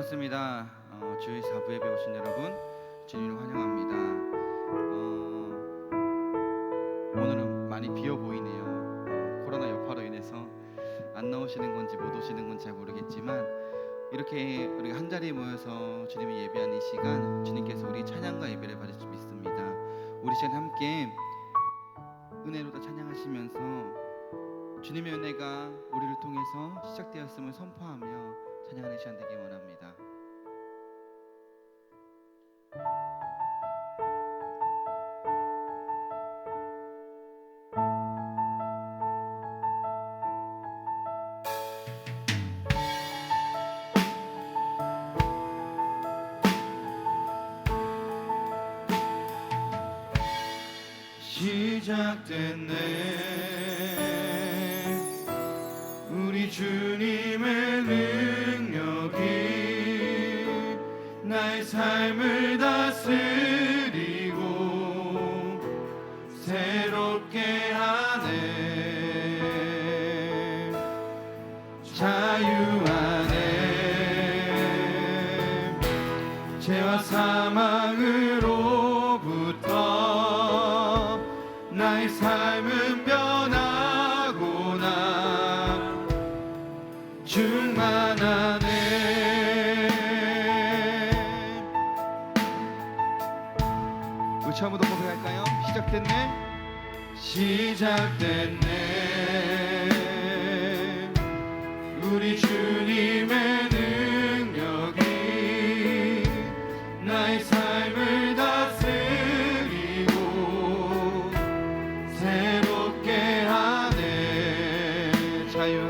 반갑습니다. 주일 4부 예배 오신 여러분 주님을 환영합니다. 오늘은 많이 비어 보이네요. 코로나 여파로 인해서 안 나오시는 건지 못 오시는 건지 잘 모르겠지만 이렇게 우리가 한 자리에 모여서 주님을 예배하는 이 시간, 주님께서 우리 찬양과 예배를 받을 줄 믿습니다. 우리 시간 함께 은혜로다 찬양하시면서 주님의 은혜가 우리를 통해서 시작되었음을 선포하며 찬양하는 시간 되기 원합니다. 시작됐네 우리 주님의 능력이 나의 삶을 다스리고 새롭게 하네 자유 안에 죄와 사망으로부터 나의 삶은 변하구나 충만하네 우리 처음부터 고백할까요? 시작됐네 우리 주님의 능력이 나의 삶을 다스리고 새롭게 하네 자유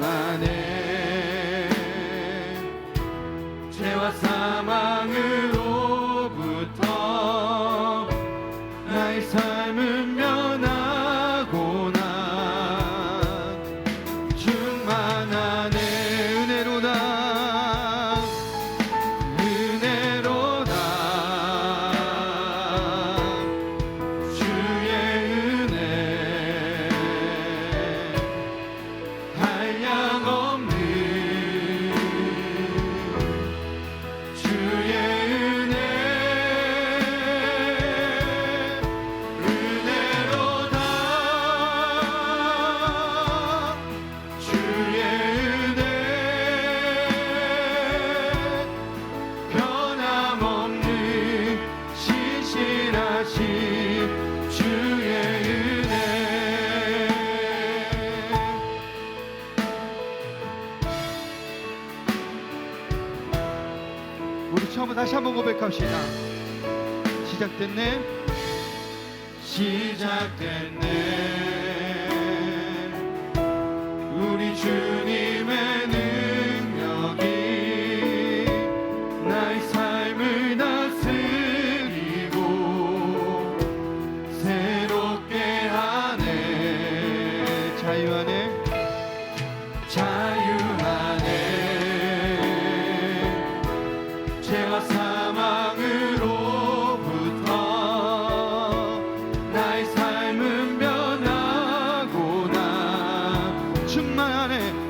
안에 죄와 사망으로부터 나의 삶은 면하구나 충만하네 은혜로다 주의 은혜 한량없는 주의 은혜로다 주의 은혜 변함없는 신실하신 주의 은혜 우리 처음으로 다시 한번 고백합시다. 시작됐네 우리 주님의 능력이 나의 삶을 다스리고 새롭게 하네 자유 안에 죄와 사망으로부터 나의 삶은 변하구나 충만하네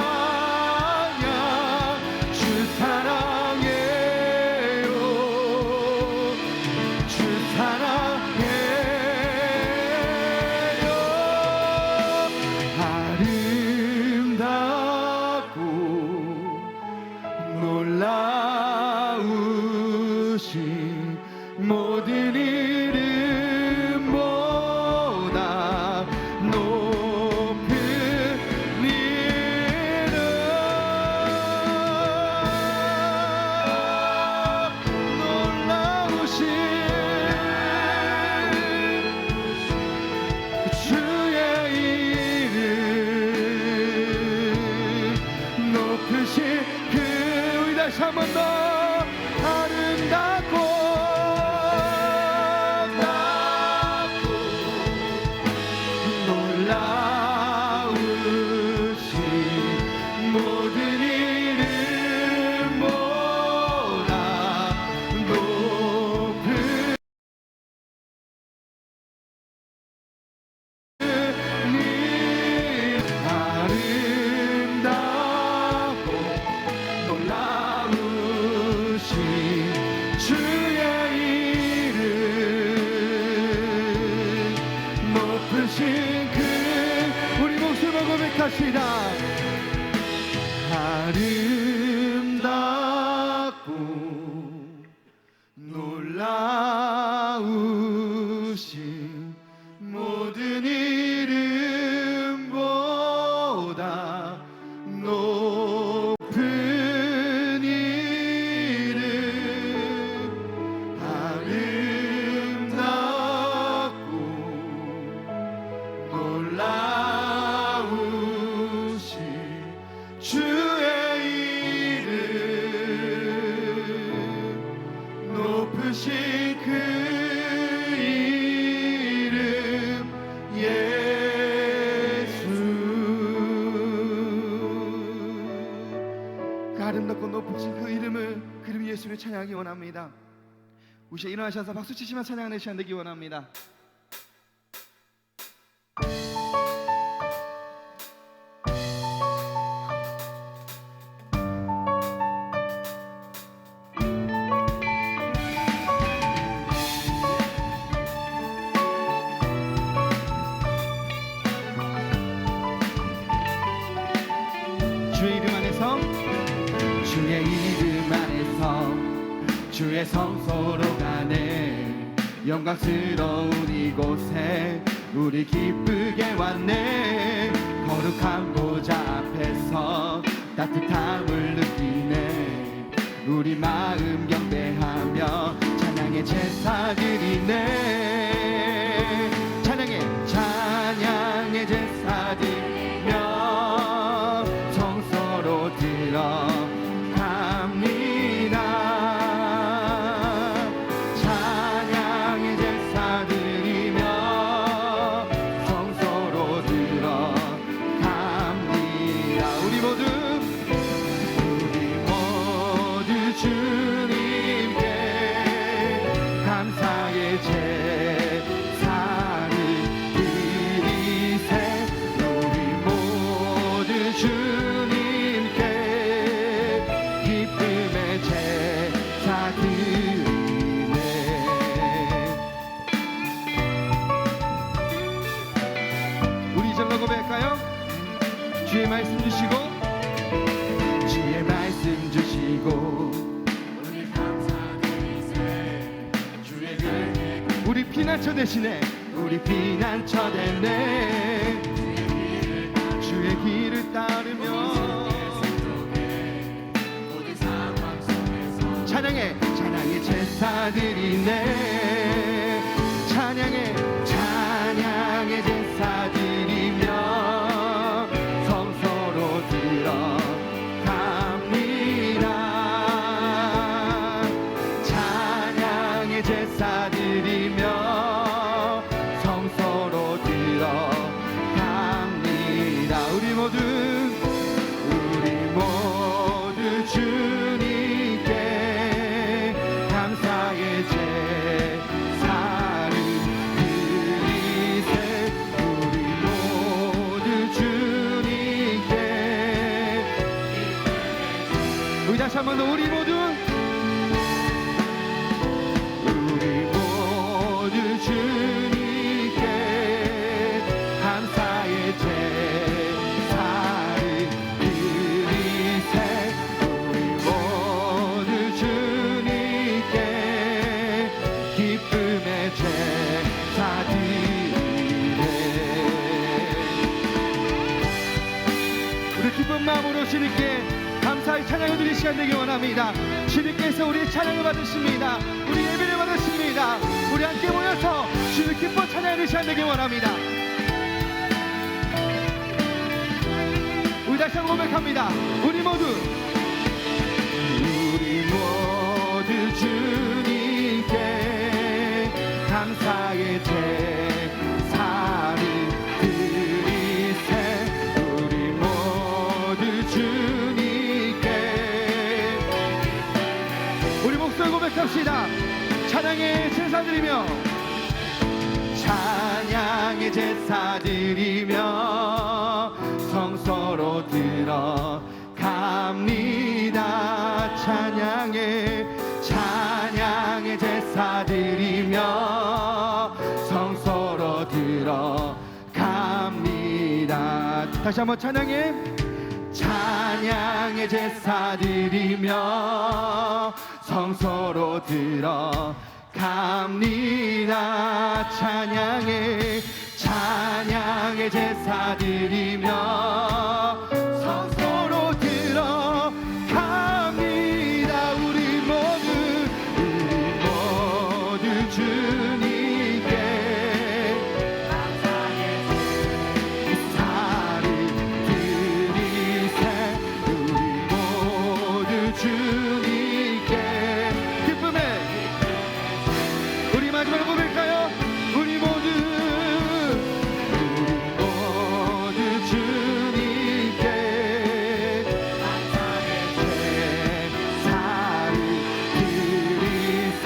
다시 한 번 더 아름답고 놀라우신 모든 이름보다 높은 아름답고 놀라우신 주의 이름 높으신 그 우리 목숨을 고백합시다. 아름답고 놀라우신 모든 이름보다 높은 이름 아름답고 놀라우신 주의 이름 높으신 그 이름 예수. 그 아름답고 높으신 그 이름을 그 이름 예수를 찬양하기 원합니다. 우시 일어나셔서 박수 치시며 찬양하는 시간 되기 원합니다. 주의 이름 안에서 주의 이름 안에서 주의 성소로 가네. 영광스러운 이곳에 우리 기쁘게 왔네. 거룩한 보좌 앞에서 따뜻함을 느끼네. 우리 마음 경배하며 찬양의 제사 드리네. 찬양의 제사 드리며 성소로 들어갑니다. 찬양의 제사 드리며 성소로 들어갑니다. 우리 모두 주님께 감사의 제사를 드리세. 우리 모두 주님께 기쁨의 제사 드리네. 우리 절로 고백할까요? 주의 말씀 주시고 주의 말씀 주시고 우리 감사드리세. 주의 길 우리 피난처 되시네. 우리 피난처 되네. 주의 길을 따르며 찬양의 제사 드리네. 찬양의 제사 드리며 성소로 들어갑니다. 찬양의 제사 드리며 성소로 들어갑니다. 우리 모두 주님께 감사의 제사를 드리세. 우리 모두 주님께 우리 다시 한 번 더 우리 모두 주님께 감사의 제사를 드리세. 우리 모두 주님께 기쁨의 제사 드리네. 우리 기쁜 마음으로 주님께 감사의 찬양을 드릴 시간 되기 원합니다. 주님께서 우리의 찬양을 받으십니다. 우리 예배를 받으십니다. 우리 함께 모여서 주를 기뻐 찬양하는 시간 되기 원합니다. 우리 다시 한번 고백합니다. 우리 모두 감사의 제사를 드리세 우리 모두 주님께. 우리 목소리 고백합시다. 찬양의 제사 드리며 찬양의 제사 드리며 성소로 들어갑니다. 찬양의 제사 드리며 성소로 들어갑니다. 다시 한번 찬양의 제사 드리며 성소로 들어갑니다. 찬양의 제사 드리며 성소로 들어갑니다. 우리 모두 주님께 감사의 제사를 드리세 우리 모두 주님께. 기쁨의 우리 마지막으로 고백할까요? 우리 모두 주님께 감사의 제사를 드리세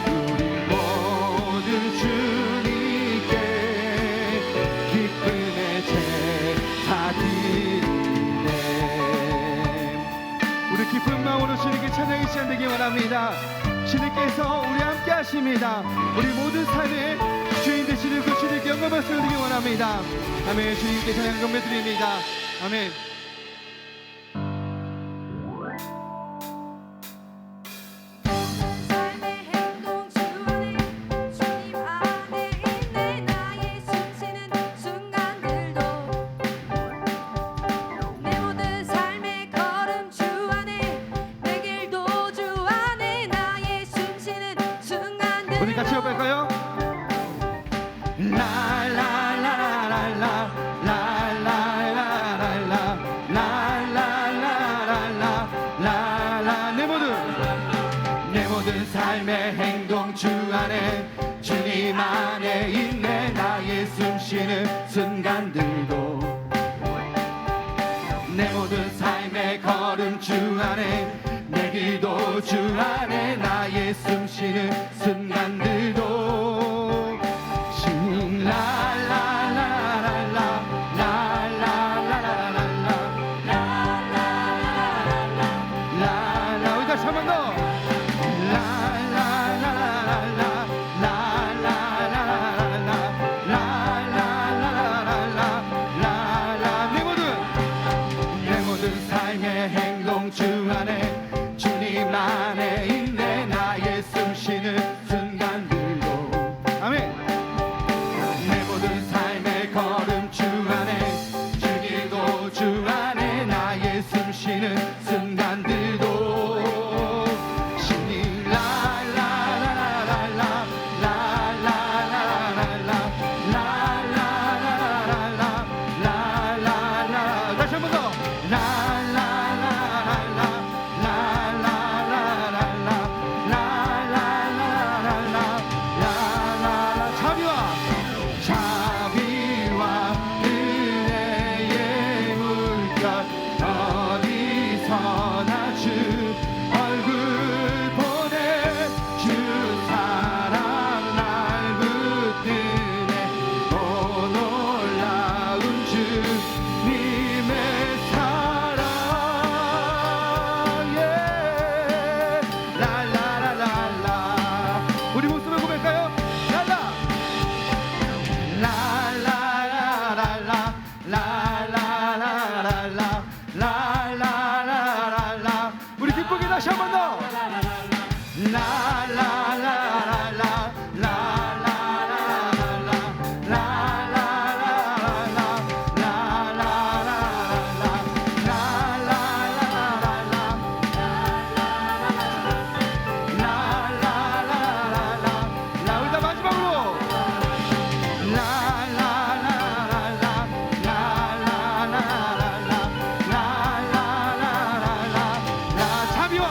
우리 모두 주님께 기쁨의 제사 드리네. 우리 기쁜 마음으로 주님께 찬양의 시간 되기 원합니다. 주님께서 우리 함께 하십니다. 우리 모든 삶의 주인 되시는 그 주님께 영광 말씀 드리기 원합니다. 아멘. 주님께 찬양 건배 드립니다. 아멘. 우리 같이 해볼까요? 내 모든 삶의 행동 주 안에 주님 안에 있네. 나의 숨쉬는 순간들도 내 모든 삶의 걸음 주 안에 내 기도 주 안에 나의 숨쉬는 순간들도 주님 우리 다시 한 번 더 내 모든 삶의 행동 주 안에 주님 안에 있네. 나의 숨쉬는 순간들도 아멘. 내 모든 삶의 걸음 주 안에 주기도 주 안에 나의 숨쉬는 순간들도 주님 다시 한 번 더 자비와 은혜의 물결 어디서나 주 얼굴 보내 주 사랑 날 붙드네. 오 놀라운 주님의 사랑 랄라라랄라. 우리 목소리 고백할까요? 라라라라라 우리 기쁘게 다시 한 번 더 우리 다 마지막으로 자비와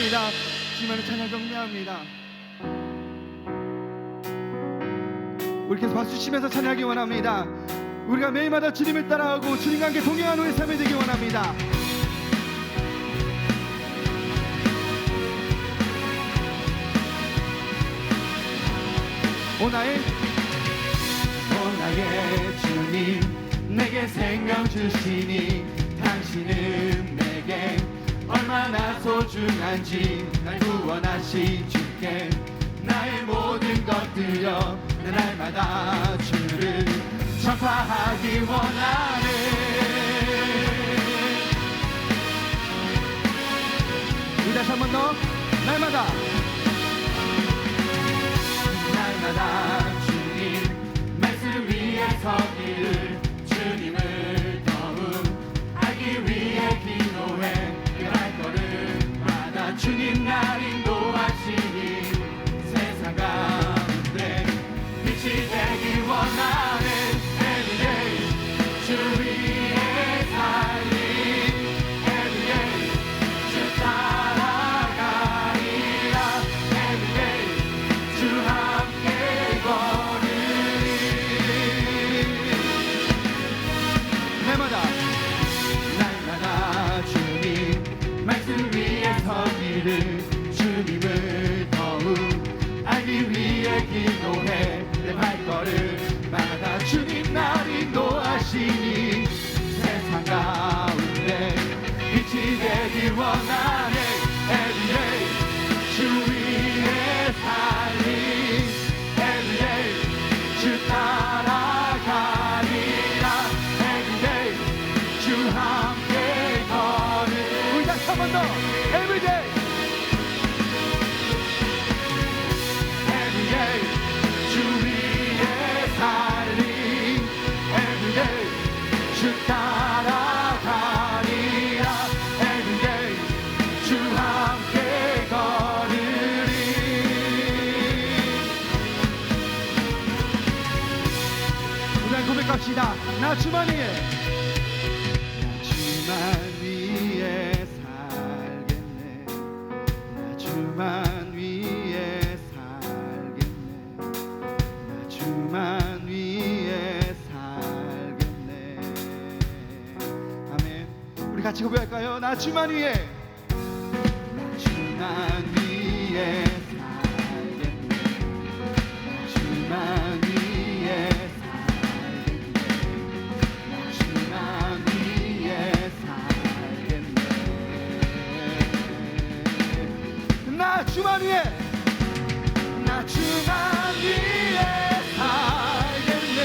찬양합니다. 주님의 찬양 경배합니다. 우리 계속 박수 치면서 찬양하기 원합니다. 우리가 매일마다 주님을 따라하고 주님과 함께 동행하는 우리 삶이 되기 원합니다. 오 나의 주님 내게 생명 주시니 당신은 내게 얼마나 소중한지 날 구원하신 주께 나의 모든 것 드려 날마다 주를 전파하기 원하네. 우리 다시 한 번 더 날마다 주님 말씀 위에 서기를 주님을 더욱 알기 위해 기도해 내 발걸음마다 주님 날 인도하시니 세상 가운데 빛이 되기 원하네. Everyday 주 위에 살림 Everyday 주 따라가리라. Everyday 주 함께 걸으리. 날마다 주님 말씀 위에 서기를 주님을 더욱 알기 위해 기도해 내 발걸음마다 주님 날 인도하시니 세상 가운데 빛이 되길 원하네. Everyday 주 위에 살림 Everyday 주 따라가리라. Everyday 주 함께 걸으리. 우리 다시 한 번 더 Everyday 주 위에 살림 Everyday 주 따라가리라. Everyday 주 함께 걸으리. 우리 고백합시다. 나 주만 위에 살겠네. 나 주만 위에 주만 위에 살겠네. 아멘. 우리 같이 고백할까요? 나 주만 위에 주만 위에 살겠네. 주만 위에 살겠네. 주만 위에 살겠네. 나 주만 위에 살겠네.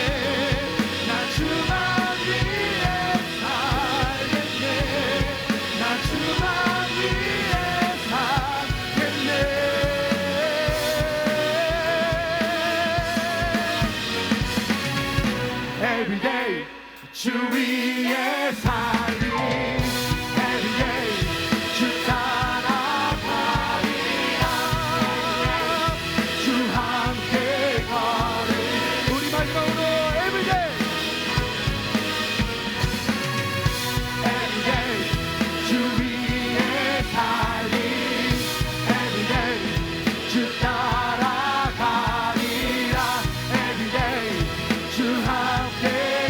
나 주만 위에 살겠네. 나 주만 위에 살겠네. Everyday 주 위에 살림 Everyday 주 따라가리라. 주 함께 걸으리. 우리 마지막으로 Everyday 주 위에 살림 Everyday 주 따라가리라. Everyday 주 함께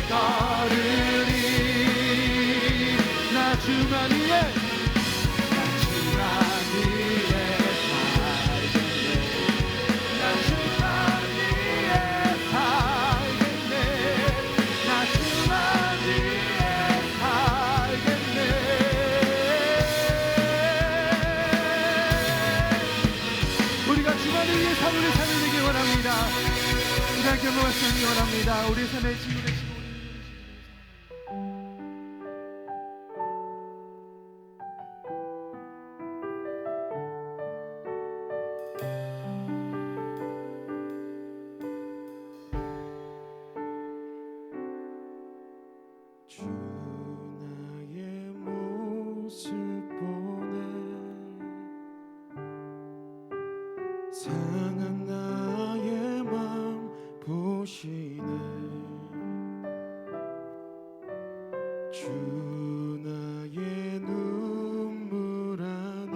걸으리. 나 주만 위에 우리 삶이 되기 원합니다. 우리 함께 말씀하시기 원합니다. 우리 삶의 친구 되시고 주 나의 모습 보네 상한 나의 맘 보시네 주 나의 눈물 안에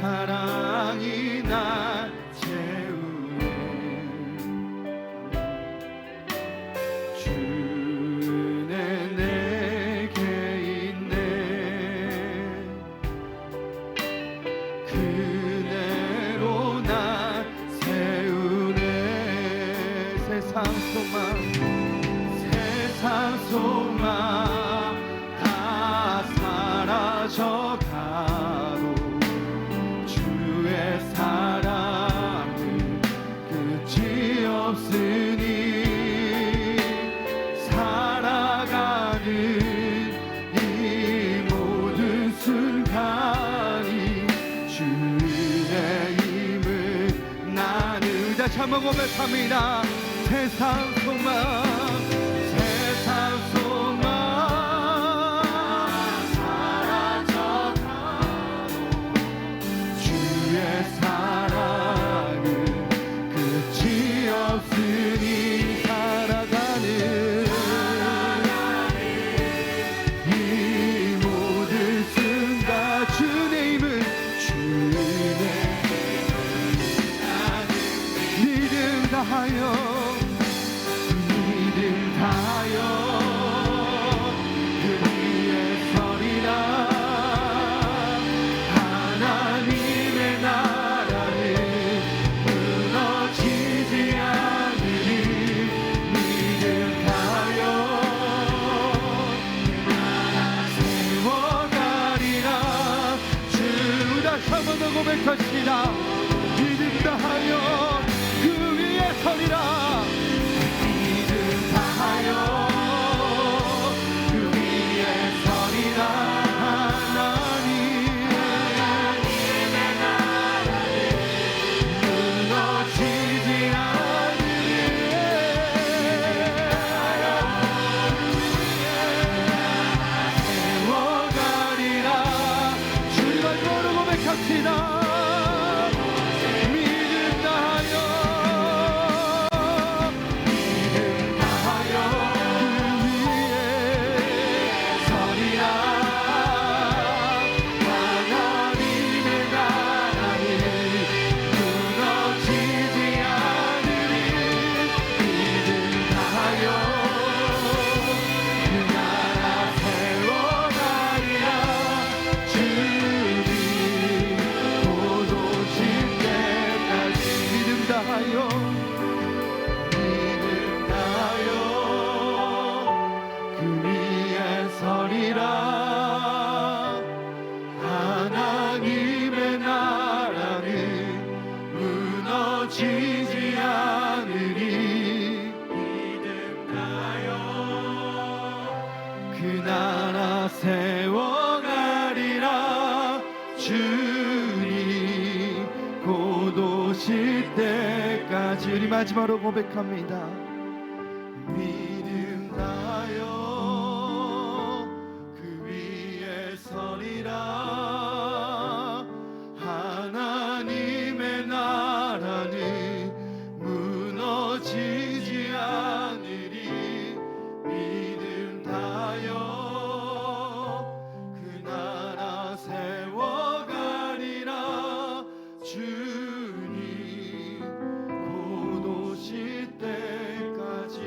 사랑이 날 채우네. 주는 내게 있네. 그대로 날 세우네. 세상 소망 다 사라져가도 주의 사랑은 끝이 없으니 살아가는 이 모든 순간이 주의 힘을 나는 다시 한번 고백합니다. 세상 소망 사라져가도 주의 사랑은 끝이 없으니 살아가는 이 모든 순간 주의 힘은 믿음 다하여 그 위에 서리라. 하나님의 나라는 무너지지 않으리. 믿음 다하여 세워가리라. 주 다시 한번 더 고백합시다. 믿음 다하여 그 위에 서리라. 그 위에 서리라. 하나님의 나라는 무너지지 않으리. 세워가리라. 주의 마지막으로 고백합시다. 하나님의 나라는 무너지지 않으리. 믿음 다하여 그 나라 세워가리라. 주님 곧 오실 때까지. 우리 마지막으로 고백합니다. 믿음 다하여 그 위에 서리라. 하나님의 나라는 무너지지 않으리. 믿음 다하여 그 나라 세워가리라. 주님 곧 오실 때까지.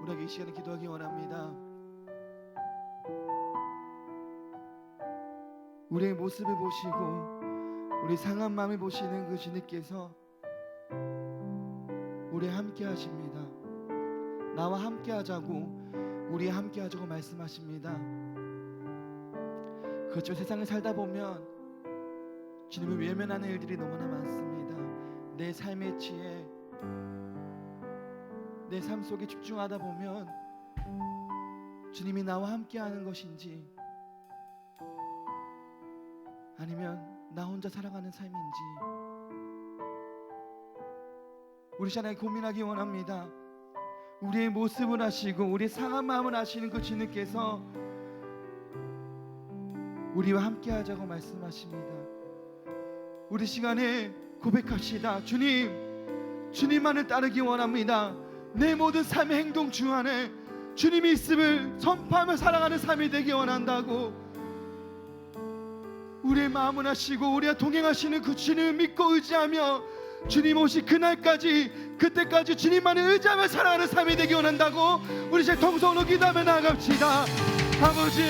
우리에게 이 시간에 기도하기 원합니다. 우리의 모습을 보시고 우리 상한 마음을 보시는 그 주님께서 우리 함께 하십니다. 나와 함께 하자고, 우리 함께 하자고 말씀하십니다. 그렇죠. 세상을 살다 보면 주님을 외면하는 일들이 너무나 많습니다. 내 삶에 취해 내 삶 속에 집중하다 보면 주님이 나와 함께 하는 것인지 아니면 나 혼자 살아가는 삶인지 우리 시간에 고민하기 원합니다. 우리의 모습을 아시고 우리의 상한 마음을 아시는 그 주님께서 우리와 함께 하자고 말씀하십니다. 우리 시간에 고백합시다. 주님, 주님만을 따르기 원합니다. 내 모든 삶의 행동 주 안에 주님이 있음을 선포하며 살아가는 삶이 되기 원한다고, 우리의 마음을 하시고 우리와 동행하시는 그 주님을 믿고 의지하며 주님 오실 그날까지, 그때까지 주님만을 의지하며 살아가는 삶이 되기 원한다고 우리 제 통성으로 기도하며 나아갑시다. 아버지,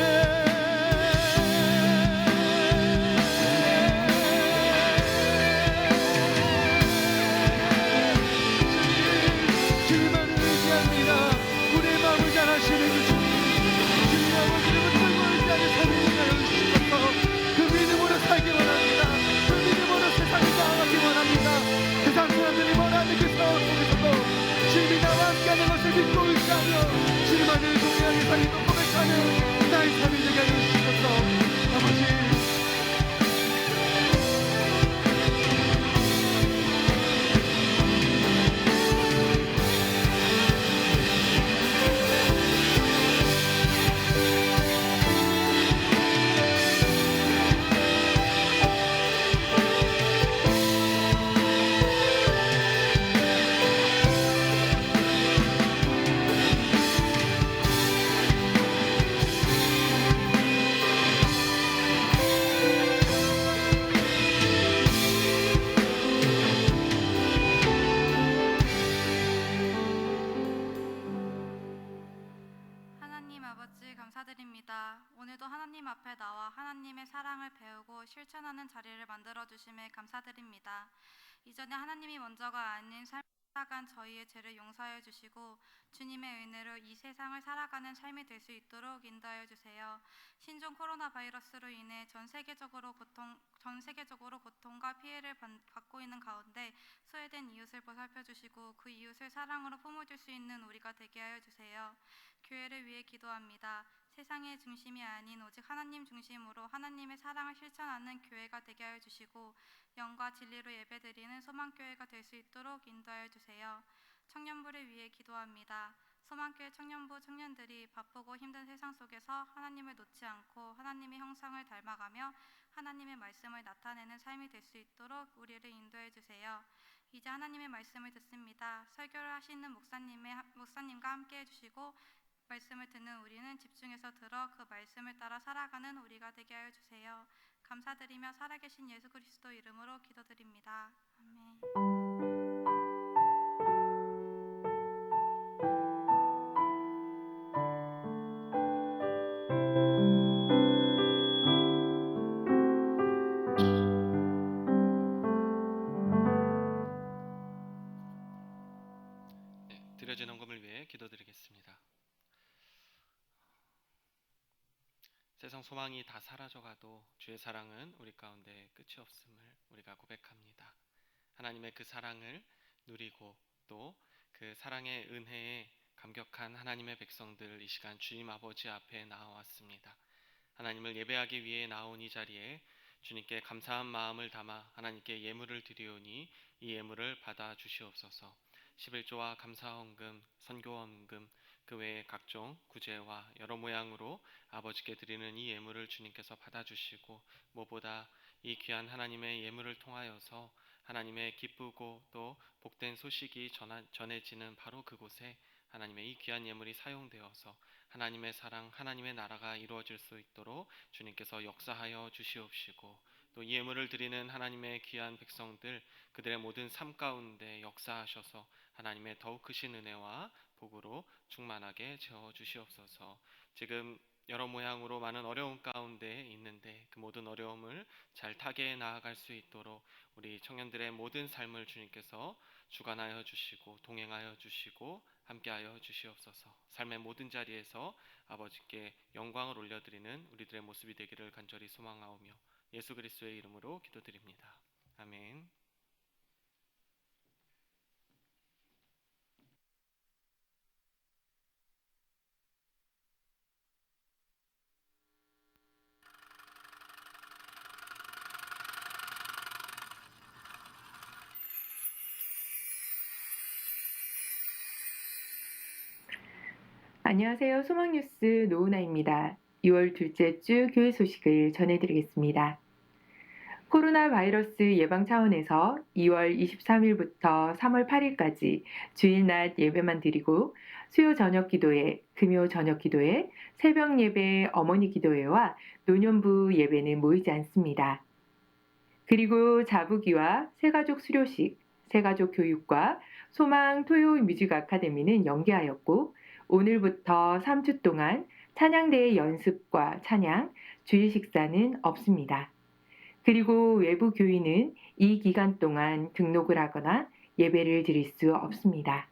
주님만을 의지합니다. 우리의 마음을 잘 아시는 그 주님, 주님 아버지를 붙들고 의지하는 삶이 되게 하여 주시옵소서. 그 믿음으로 살기 원합니다. 그 믿음으로 세상을 나아가기 원합니다. 세상 사람들이 뭐라는 그 상황 속에서도 주님이 나와 함께하는 것을 믿고 의지하며 주님만을 동행하게 살리고 고백하는 나의 삶이 되게 하여 주시옵소서. 아버지, 하나님 아버지 감사드립니다. 오늘도 하나님 앞에 나와 하나님의 사랑을 배우고 실천하는 자리를 만들어 주심에 감사드립니다. 이전에 하나님이 먼저가 아닌 삶을 살아간 저희의 죄를 용서해 주시고 주님의 은혜로 이 세상을 살아가는 삶이 될 수 있도록 인도하여 주세요. 신종 코로나 바이러스로 인해 전 세계적으로 고통과 피해를 받고 있는 가운데 소외된 이웃을 보살펴 주시고 그 이웃을 사랑으로 품어줄 수 있는 우리가 되게 하여 주세요. 교회를 위해 기도합니다. 세상의 중심이 아닌 오직 하나님 중심으로 하나님의 사랑을 실천하는 교회가 되게 하여 주시고 영과 진리로 예배드리는 소망교회가 될 수 있도록 인도하여 주세요. 청년부를 위해 기도합니다. 소망교회 청년부 청년들이 바쁘고 힘든 세상 속에서 하나님을 놓지 않고 하나님의 형상을 닮아가며 하나님의 말씀을 나타내는 삶이 될 수 있도록 우리를 인도해 주세요. 이제 하나님의 말씀을 듣습니다. 설교를 하시는 목사님과 함께 해주시고 말씀을 듣는 우리는 집중해서 들어 그 말씀을 따라 살아가는 우리가 되게 하여 주세요. 감사드리며 살아계신 예수 그리스도 이름으로 기도드립니다. 아멘. 드려진 헌금을 위해 기도드리겠습니다. 세상 소망이 다 사라져가도 주의 사랑은 우리 가운데 끝이 없음을 우리가 고백합니다. 하나님의 그 사랑을 누리고 또 그 사랑의 은혜에 감격한 하나님의 백성들, 이 시간 주님 아버지 앞에 나와왔습니다. 하나님을 예배하기 위해 나온 이 자리에 주님께 감사한 마음을 담아 하나님께 예물을 드리오니 이 예물을 받아 주시옵소서. 11조와 감사헌금, 선교헌금, 그 외에 각종 구제와 여러 모양으로 아버지께 드리는 이 예물을 주님께서 받아주시고 무엇보다 이 귀한 하나님의 예물을 통하여서 하나님의 기쁘고 또 복된 소식이 전해지는 바로 그곳에 하나님의 이 귀한 예물이 사용되어서 하나님의 사랑, 하나님의 나라가 이루어질 수 있도록 주님께서 역사하여 주시옵시고 또 이 예물을 드리는 하나님의 귀한 백성들, 그들의 모든 삶 가운데 역사하셔서 하나님의 더욱 크신 은혜와 복으로 충만하게 채워주시옵소서. 지금 여러 모양으로 많은 어려움 가운데 있는데 그 모든 어려움을 잘 타게 나아갈 수 있도록 우리 청년들의 모든 삶을 주님께서 주관하여 주시고 동행하여 주시고 함께하여 주시옵소서. 삶의 모든 자리에서 아버지께 영광을 올려드리는 우리들의 모습이 되기를 간절히 소망하오며 예수 그리스도의 이름으로 기도드립니다. 아멘. 안녕하세요. 소망뉴스 노은아입니다. 6월 둘째 주 교회 소식을 전해드리겠습니다. 코로나 바이러스 예방 차원에서 2월 23일부터 3월 8일까지 주일 낮 예배만 드리고 수요 저녁 기도회, 금요 저녁 기도회, 새벽 예배, 어머니 기도회와 노년부 예배는 모이지 않습니다. 그리고 자부기와 새가족 수료식, 새가족 교육과 소망 토요 뮤직 아카데미는 연계하였고 오늘부터 3주 동안 찬양대회 연습과 찬양, 주일 식사는 없습니다. 그리고 외부 교인은 이 기간 동안 등록을 하거나 예배를 드릴 수 없습니다.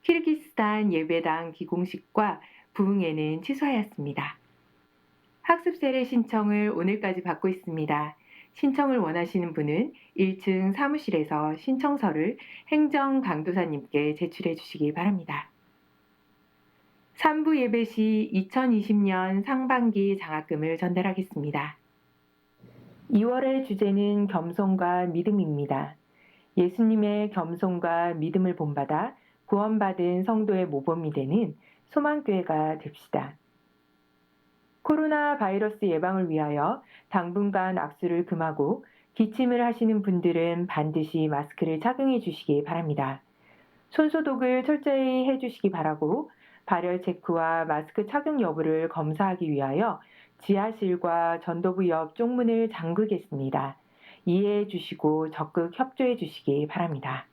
키르기스탄 예배당 기공식과 부흥회는 취소하였습니다. 학습 세례 신청을 오늘까지 받고 있습니다. 신청을 원하시는 분은 1층 사무실에서 신청서를 행정 강도사님께 제출해 주시기 바랍니다. 3부 예배 시 2020년 상반기 장학금을 전달하겠습니다. 2월의 주제는 겸손과 믿음입니다. 예수님의 겸손과 믿음을 본받아 구원받은 성도의 모범이 되는 소망교회가 됩시다. 코로나 바이러스 예방을 위하여 당분간 악수를 금하고 기침을 하시는 분들은 반드시 마스크를 착용해 주시기 바랍니다. 손소독을 철저히 해 주시기 바라고 발열 체크와 마스크 착용 여부를 검사하기 위하여 지하실과 전도부 옆 쪽문을 잠그겠습니다. 이해해 주시고 적극 협조해 주시기 바랍니다.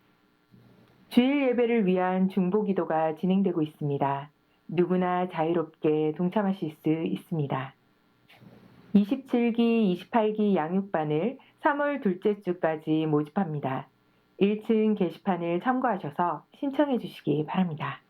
주일 예배를 위한 중보기도가 진행되고 있습니다. 누구나 자유롭게 동참하실 수 있습니다. 27기, 28기 양육반을 3월 둘째 주까지 모집합니다. 1층 게시판을 참고하셔서 신청해 주시기 바랍니다.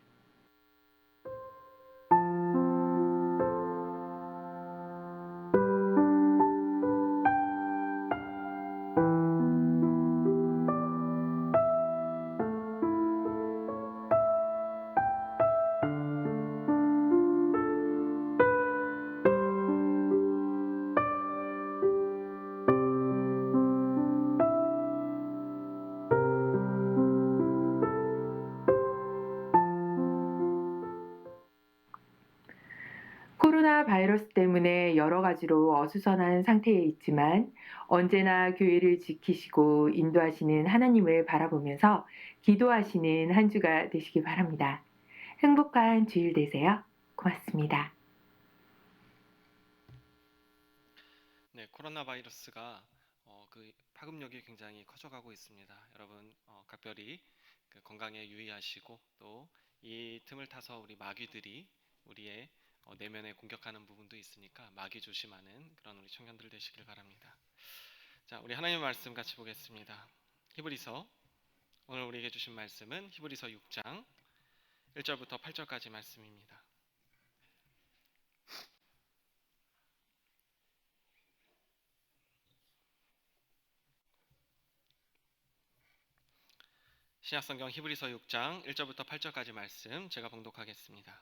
코로나 바이러스 때문에 여러 가지로 어수선한 상태에 있지만 언제나 교회를 지키시고 인도하시는 하나님을 바라보면서 기도하시는 한 주가 되시기 바랍니다. 행복한 주일 되세요. 고맙습니다. 네, 코로나 바이러스가 그 파급력이 굉장히 커져가고 있습니다. 여러분 각별히 그 건강에 유의하시고 또 이 틈을 타서 우리 마귀들이 우리의 내면에 공격하는 부분도 있으니까 마귀 조심하는 그런 우리 청년들 되시길 바랍니다. 자, 우리 하나님의 말씀 같이 보겠습니다. 히브리서, 오늘 우리에게 주신 말씀은 히브리서 6장 1절부터 8절까지 말씀입니다. 신약성경 히브리서 6장 1절부터 8절까지 말씀 제가 봉독하겠습니다.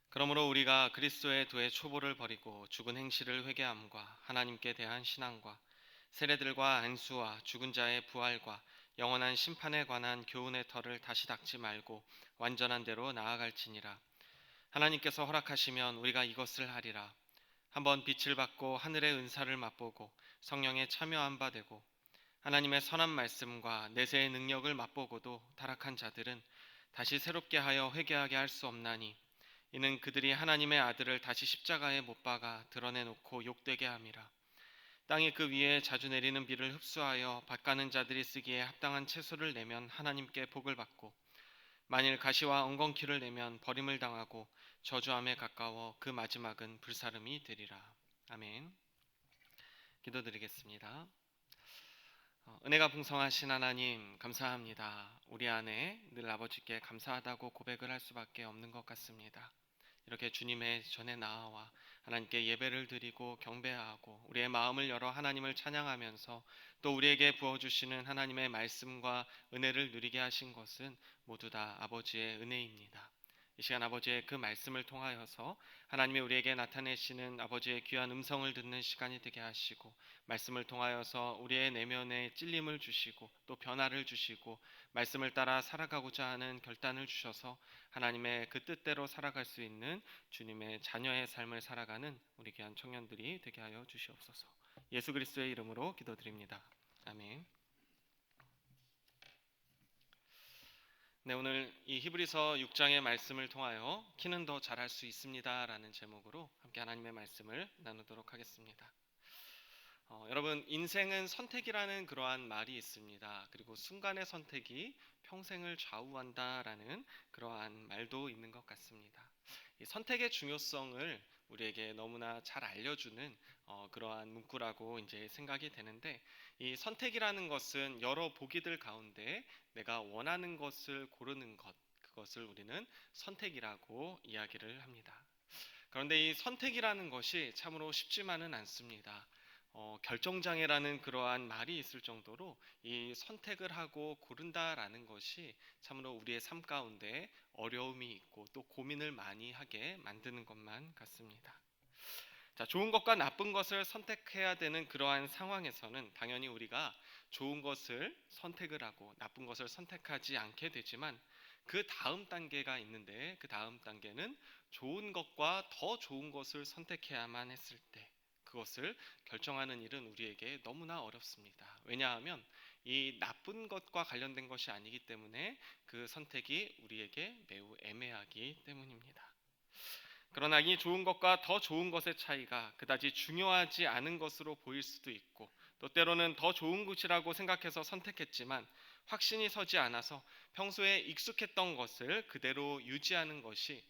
그러므로 우리가 그리스도의 도의 초보를 버리고 죽은 행실을 회개함과 하나님께 대한 신앙과 세례들과 안수와 죽은 자의 부활과 영원한 심판에 관한 교훈의 털을 다시 닦지 말고 완전한 대로 나아갈지니라. 하나님께서 허락하시면 우리가 이것을 하리라. 한번 빛을 받고 하늘의 은사를 맛보고 성령에 참여한 바 되고 하나님의 선한 말씀과 내세의 능력을 맛보고도 타락한 자들은 다시 새롭게 하여 회개하게 할 수 없나니 이는 그들이 하나님의 아들을 다시 십자가에 못 박아 드러내놓고 욕되게 함이라. 땅이 그 위에 자주 내리는 비를 흡수하여 밭가는 자들이 쓰기에 합당한 채소를 내면 하나님께 복을 받고 만일 가시와 엉겅퀴를 내면 버림을 당하고 저주함에 가까워 그 마지막은 불사름이 되리라. 아멘. 기도드리겠습니다. 은혜가 풍성하신 하나님 감사합니다. 우리 안에 늘 아버지께 감사하다고 고백을 할 수밖에 없는 것 같습니다. 이렇게 주님의 전에 나아와 하나님께 예배를 드리고 경배하고 우리의 마음을 열어 하나님을 찬양하면서 또 우리에게 부어주시는 하나님의 말씀과 은혜를 누리게 하신 것은 모두 다 아버지의 은혜입니다. 이 시간 아버지의 그 말씀을 통하여서 하나님이 우리에게 나타내시는 아버지의 귀한 음성을 듣는 시간이 되게 하시고 말씀을 통하여서 우리의 내면에 찔림을 주시고 또 변화를 주시고 말씀을 따라 살아가고자 하는 결단을 주셔서 하나님의 그 뜻대로 살아갈 수 있는 주님의 자녀의 삶을 살아가는 우리 귀한 청년들이 되게 하여 주시옵소서. 예수 그리스도의 이름으로 기도드립니다. 아멘. 네, 오늘 이 히브리서 6장의 말씀을 통하여 키는 더 잘할 수 있습니다라는 제목으로 함께 하나님의 말씀을 나누도록 하겠습니다. 여러분, 인생은 선택이라는 그러한 말이 있습니다. 그리고 순간의 선택이 평생을 좌우한다라는 그러한 말도 있는 것 같습니다. 이 선택의 중요성을 우리에게 너무나 잘 알려주는 그러한 문구라고 이제 생각이 되는데, 이 선택이라는 것은 여러 보기들 가운데 내가 원하는 것을 고르는 것, 그것을 우리는 선택이라고 이야기를 합니다. 그런데 이 선택이라는 것이 참으로 쉽지만은 않습니다. 결정장애라는 그러한 말이 있을 정도로 이 선택을 하고 고른다라는 것이 참으로 우리의 삶 가운데 어려움이 있고 또 고민을 많이 하게 만드는 것만 같습니다. 자, 좋은 것과 나쁜 것을 선택해야 되는 그러한 상황에서는 당연히 우리가 좋은 것을 선택을 하고 나쁜 것을 선택하지 않게 되지만, 그 다음 단계가 있는데, 그 다음 단계는 좋은 것과 더 좋은 것을 선택해야만 했을 때 그것을 결정하는 일은 우리에게 너무나 어렵습니다. 왜냐하면 이 나쁜 것과 관련된 것이 아니기 때문에 그 선택이 우리에게 매우 애매하기 때문입니다. 그러나 이 좋은 것과 더 좋은 것의 차이가 그다지 중요하지 않은 것으로 보일 수도 있고, 또 때로는 더 좋은 것이라고 생각해서 선택했지만 확신이 서지 않아서 평소에 익숙했던 것을 그대로 유지하는 것이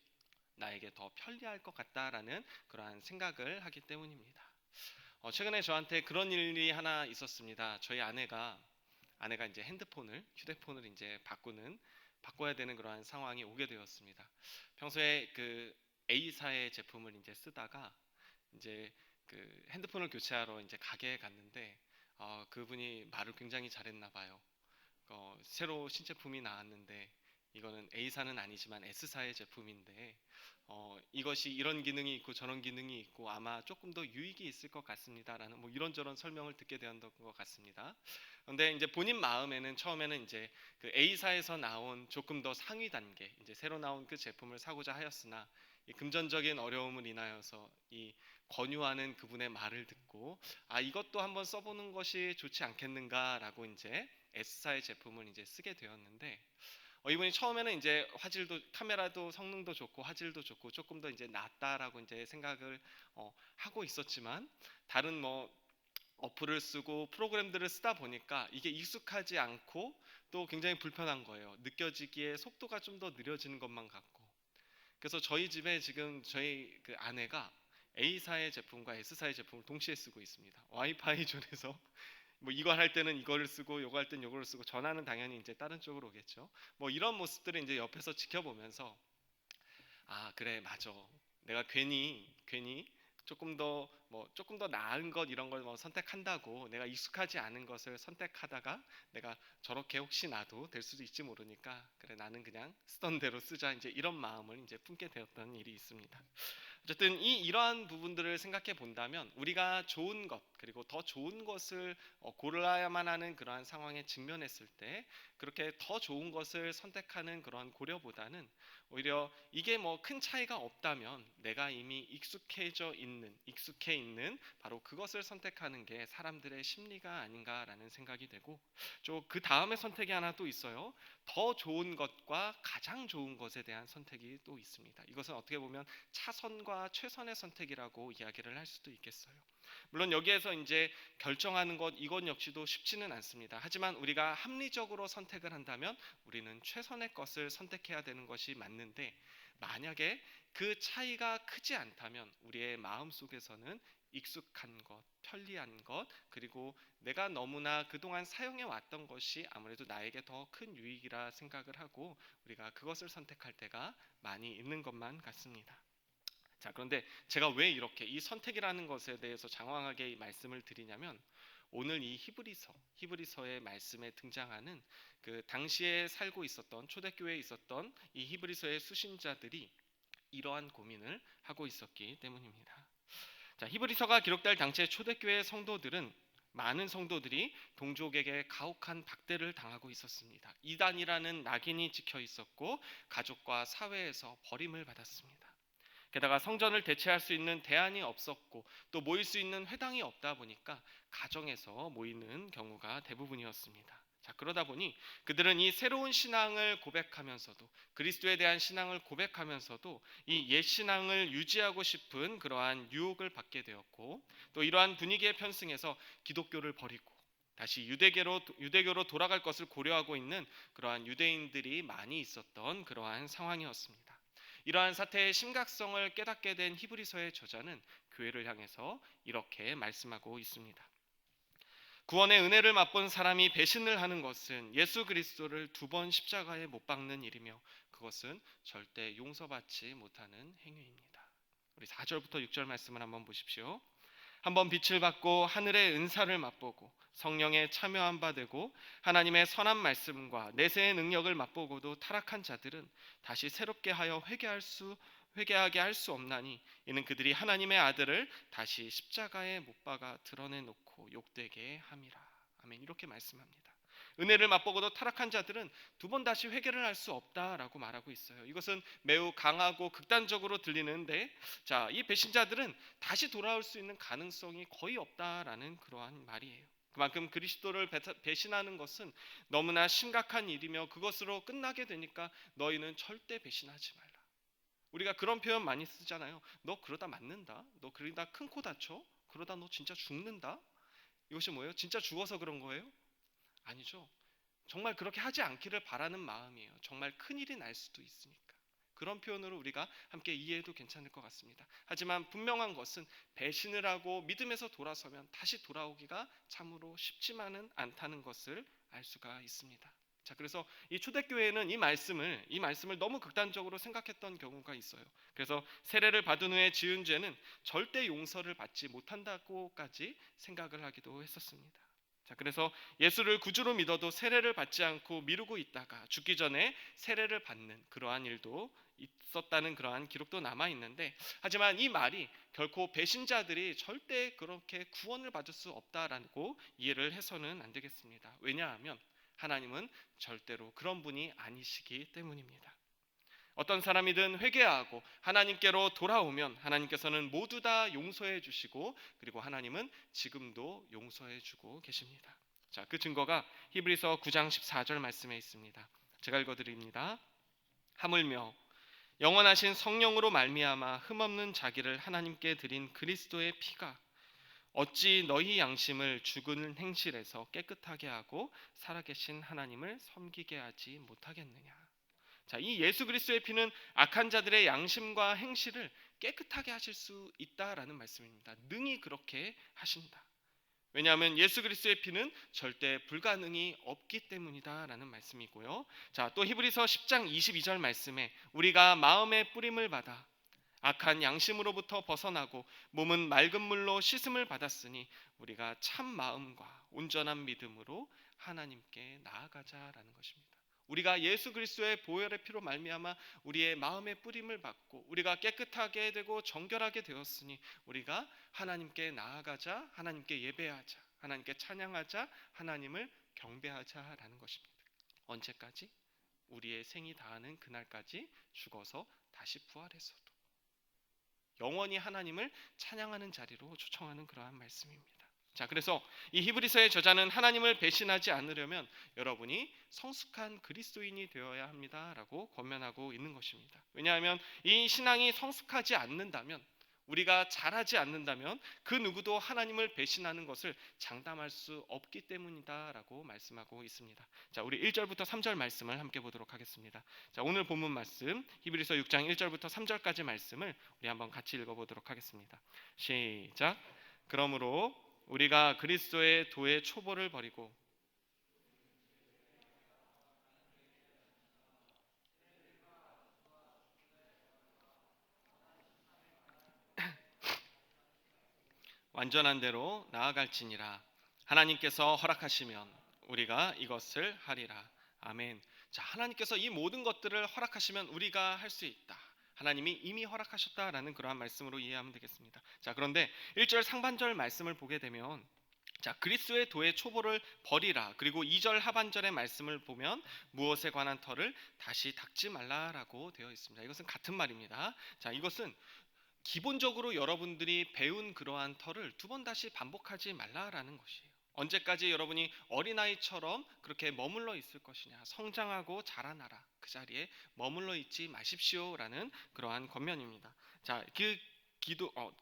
나에게 더 편리할 것 같다라는 그러한 생각을 하기 때문입니다. 최근에 저한테 그런 일이 하나 있었습니다. 저희 아내가 이제 휴대폰을 이제 바꿔야 되는 그러한 상황이 오게 되었습니다. 평소에 그 A사의 제품을 이제 쓰다가 이제 그 핸드폰을 교체하러 이제 가게에 갔는데, 그분이 말을 굉장히 잘했나 봐요. 새로 신제품이 나왔는데 이거는 A사는 아니지만 S사의 제품인데 이것이 이런 기능이 있고 저런 기능이 있고 아마 조금 더 유익이 있을 것 같습니다라는 뭐 이런저런 설명을 듣게 되었던 것 같습니다. 그런데 이제 본인 마음에는 처음에는 이제 그 A사에서 나온 조금 더 상위 단계, 이제 새로 나온 그 제품을 사고자 하였으나 이 금전적인 어려움을 인하여서 이 권유하는 그분의 말을 듣고 이것도 한번 써보는 것이 좋지 않겠는가라고 이제 S사의 제품을 이제 쓰게 되었는데, 이분이 처음에는 이제 카메라도 성능도 좋고 화질도 좋고 조금 더 이제 낫다라고 이제 생각을 하고 있었지만, 다른 뭐 어플을 쓰고 프로그램들을 쓰다 보니까 이게 익숙하지 않고 또 굉장히 불편한 거예요. 느껴지기에 속도가 좀 더 느려지는 것만 같고. 그래서 저희 집에 지금 저희 그 아내가 A사의 제품과 S사의 제품을 동시에 쓰고 있습니다. 와이파이 존에서 뭐 이걸 할 때는 이거를 쓰고 요거 할 때는 요거를 쓰고, 전화는 당연히 이제 다른 쪽으로 오겠죠. 뭐 이런 모습들을 이제 옆에서 지켜보면서 그래 맞아, 내가 괜히 조금 더 나은 것 이런 걸 뭐 선택한다고 내가 익숙하지 않은 것을 선택하다가 내가 저렇게 혹시 나도 될 수도 있지 모르니까 그래 나는 그냥 쓰던 대로 쓰자, 이제 이런 마음을 이제 품게 되었던 일이 있습니다. 어쨌든 이러한 부분들을 생각해 본다면 우리가 좋은 것 그리고 더 좋은 것을 고르야만 하는 그러한 상황에 직면했을 때 그렇게 더 좋은 것을 선택하는 그런 고려보다는 오히려 이게 뭐 큰 차이가 없다면 내가 이미 익숙해 있는 바로 그것을 선택하는 게 사람들의 심리가 아닌가라는 생각이 되고, 그 다음에 선택이 하나 또 있어요. 더 좋은 것과 가장 좋은 것에 대한 선택이 또 있습니다. 이것은 어떻게 보면 차선과 최선의 선택이라고 이야기를 할 수도 있겠어요. 물론 여기에서 이제 결정하는 것 이것 역시도 쉽지는 않습니다. 하지만 우리가 합리적으로 선택을 한다면 우리는 최선의 것을 선택해야 되는 것이 맞는데, 만약에 그 차이가 크지 않다면 우리의 마음 속에서는 익숙한 것, 편리한 것, 그리고 내가 너무나 그동안 사용해 왔던 것이 아무래도 나에게 더 큰 유익이라 생각을 하고 우리가 그것을 선택할 때가 많이 있는 것만 같습니다. 자, 그런데 제가 왜 이렇게 이 선택이라는 것에 대해서 장황하게 이 말씀을 드리냐면, 오늘 이 히브리서의 말씀에 등장하는 그 당시에 살고 있었던 초대교회에 있었던 이 히브리서의 수신자들이 이러한 고민을 하고 있었기 때문입니다. 자, 히브리서가 기록될 당시의 초대교회 성도들은 많은 성도들이 동족에게 가혹한 박대를 당하고 있었습니다. 이단이라는 낙인이 찍혀 있었고 가족과 사회에서 버림을 받았습니다. 게다가 성전을 대체할 수 있는 대안이 없었고 또 모일 수 있는 회당이 없다 보니까 가정에서 모이는 경우가 대부분이었습니다. 자, 그러다 보니 그들은 이 새로운 신앙을 고백하면서도, 그리스도에 대한 신앙을 고백하면서도 이 옛 신앙을 유지하고 싶은 그러한 유혹을 받게 되었고, 또 이러한 분위기에 편승해서 기독교를 버리고 다시 유대교로 돌아갈 것을 고려하고 있는 그러한 유대인들이 많이 있었던 그러한 상황이었습니다. 이러한 사태의 심각성을 깨닫게 된 히브리서의 저자는 교회를 향해서 이렇게 말씀하고 있습니다. 구원의 은혜를 맛본 사람이 배신을 하는 것은 예수 그리스도를 2번 십자가에 못 박는 일이며 그것은 절대 용서받지 못하는 행위입니다. 우리 4절부터 6절 말씀을 한번 보십시오. 한번 빛을 받고 하늘의 은사를 맛보고 성령에 참여한 바 되고 하나님의 선한 말씀과 내세의 능력을 맛보고도 타락한 자들은 다시 새롭게 하여 회개하게 할 수 없나니 이는 그들이 하나님의 아들을 다시 십자가에 못 박아 드러내놓고 욕되게 함이라. 아멘. 이렇게 말씀합니다. 은혜를 맛보고도 타락한 자들은 2번 다시 회개를 할 수 없다라고 말하고 있어요. 이것은 매우 강하고 극단적으로 들리는데, 자, 이 배신자들은 다시 돌아올 수 있는 가능성이 거의 없다라는 그러한 말이에요. 그만큼 그리스도를 배신하는 것은 너무나 심각한 일이며 그것으로 끝나게 되니까 너희는 절대 배신하지 말라. 우리가 그런 표현 많이 쓰잖아요. 너 그러다 맞는다. 너 그러다 큰 코 다쳐. 그러다 너 진짜 죽는다. 이것이 뭐예요? 진짜 죽어서 그런 거예요? 아니죠. 정말 그렇게 하지 않기를 바라는 마음이에요. 정말 큰일이 날 수도 있으니까. 그런 표현으로 우리가 함께 이해해도 괜찮을 것 같습니다. 하지만 분명한 것은 배신을 하고 믿음에서 돌아서면 다시 돌아오기가 참으로 쉽지만은 않다는 것을 알 수가 있습니다. 자, 그래서 이 초대교회는 이 말씀을 너무 극단적으로 생각했던 경우가 있어요. 그래서 세례를 받은 후에 지은 죄는 절대 용서를 받지 못한다고까지 생각을 하기도 했었습니다. 자, 그래서 예수를 구주로 믿어도 세례를 받지 않고 미루고 있다가 죽기 전에 세례를 받는 그러한 일도 있었다는 그러한 기록도 남아 있는데, 하지만 이 말이 결코 배신자들이 절대 그렇게 구원을 받을 수 없다라고 이해를 해서는 안 되겠습니다. 왜냐하면 하나님은 절대로 그런 분이 아니시기 때문입니다. 어떤 사람이든 회개하고 하나님께로 돌아오면 하나님께서는 모두 다 용서해 주시고, 그리고 하나님은 지금도 용서해 주고 계십니다. 자, 그 증거가 히브리서 9장 14절 말씀에 있습니다. 제가 읽어드립니다. 하물며 영원하신 성령으로 말미암아 흠없는 자기를 하나님께 드린 그리스도의 피가 어찌 너희 양심을 죽은 행실에서 깨끗하게 하고 살아계신 하나님을 섬기게 하지 못하겠느냐. 자, 이 예수 그리스도의 피는 악한 자들의 양심과 행실을 깨끗하게 하실 수 있다라는 말씀입니다. 능히 그렇게 하신다. 왜냐하면 예수 그리스도의 피는 절대 불가능이 없기 때문이다라는 말씀이고요. 자, 또 히브리서 10장 22절 말씀에 우리가 마음의 뿌림을 받아 악한 양심으로부터 벗어나고 몸은 맑은 물로 씻음을 받았으니 우리가 참 마음과 온전한 믿음으로 하나님께 나아가자라는 것입니다. 우리가 예수 그리스도의 보혈의 피로 말미암아 우리의 마음의 뿌림을 받고 우리가 깨끗하게 되고 정결하게 되었으니 우리가 하나님께 나아가자, 하나님께 예배하자, 하나님께 찬양하자, 하나님을 경배하자라는 것입니다. 언제까지? 우리의 생이 다하는 그날까지 죽어서 다시 부활해서도 영원히 하나님을 찬양하는 자리로 초청하는 그러한 말씀입니다. 자, 그래서 이 히브리서의 저자는 하나님을 배신하지 않으려면 여러분이 성숙한 그리스도인이 되어야 합니다라고 권면하고 있는 것입니다. 왜냐하면 이 신앙이 성숙하지 않는다면, 우리가 잘하지 않는다면 그 누구도 하나님을 배신하는 것을 장담할 수 없기 때문이다라고 말씀하고 있습니다. 자, 우리 1절부터 3절 말씀을 함께 보도록 하겠습니다. 자, 오늘 본문 말씀 히브리서 6장 1절부터 3절까지 말씀을 우리 한번 같이 읽어보도록 하겠습니다. 시작. 그러므로 우리가 그리스도의 도의 초보를 버리고 완전한 대로 나아갈지니라. 하나님께서 허락하시면 우리가 이것을 하리라. 아멘. 자, 하나님께서 이 모든 것들을 허락하시면 우리가 할 수 있다. 하나님이 이미 허락하셨다라는 그러한 말씀으로 이해하면 되겠습니다. 자, 그런데 1절 상반절 말씀을 보게 되면, 자, 그리스도의 도의 초보를 버리라. 그리고 2절 하반절의 말씀을 보면 무엇에 관한 터를 다시 닦지 말라라고 되어 있습니다. 이것은 같은 말입니다. 자, 이것은 기본적으로 여러분들이 배운 그러한 터를 2번 다시 반복하지 말라라는 것이에요. 언제까지 여러분이 어린아이처럼 그렇게 머물러 있을 것이냐? 성장하고 자라나라. 그 자리에 머물러 있지 마십시오라는 그러한 권면입니다. 자,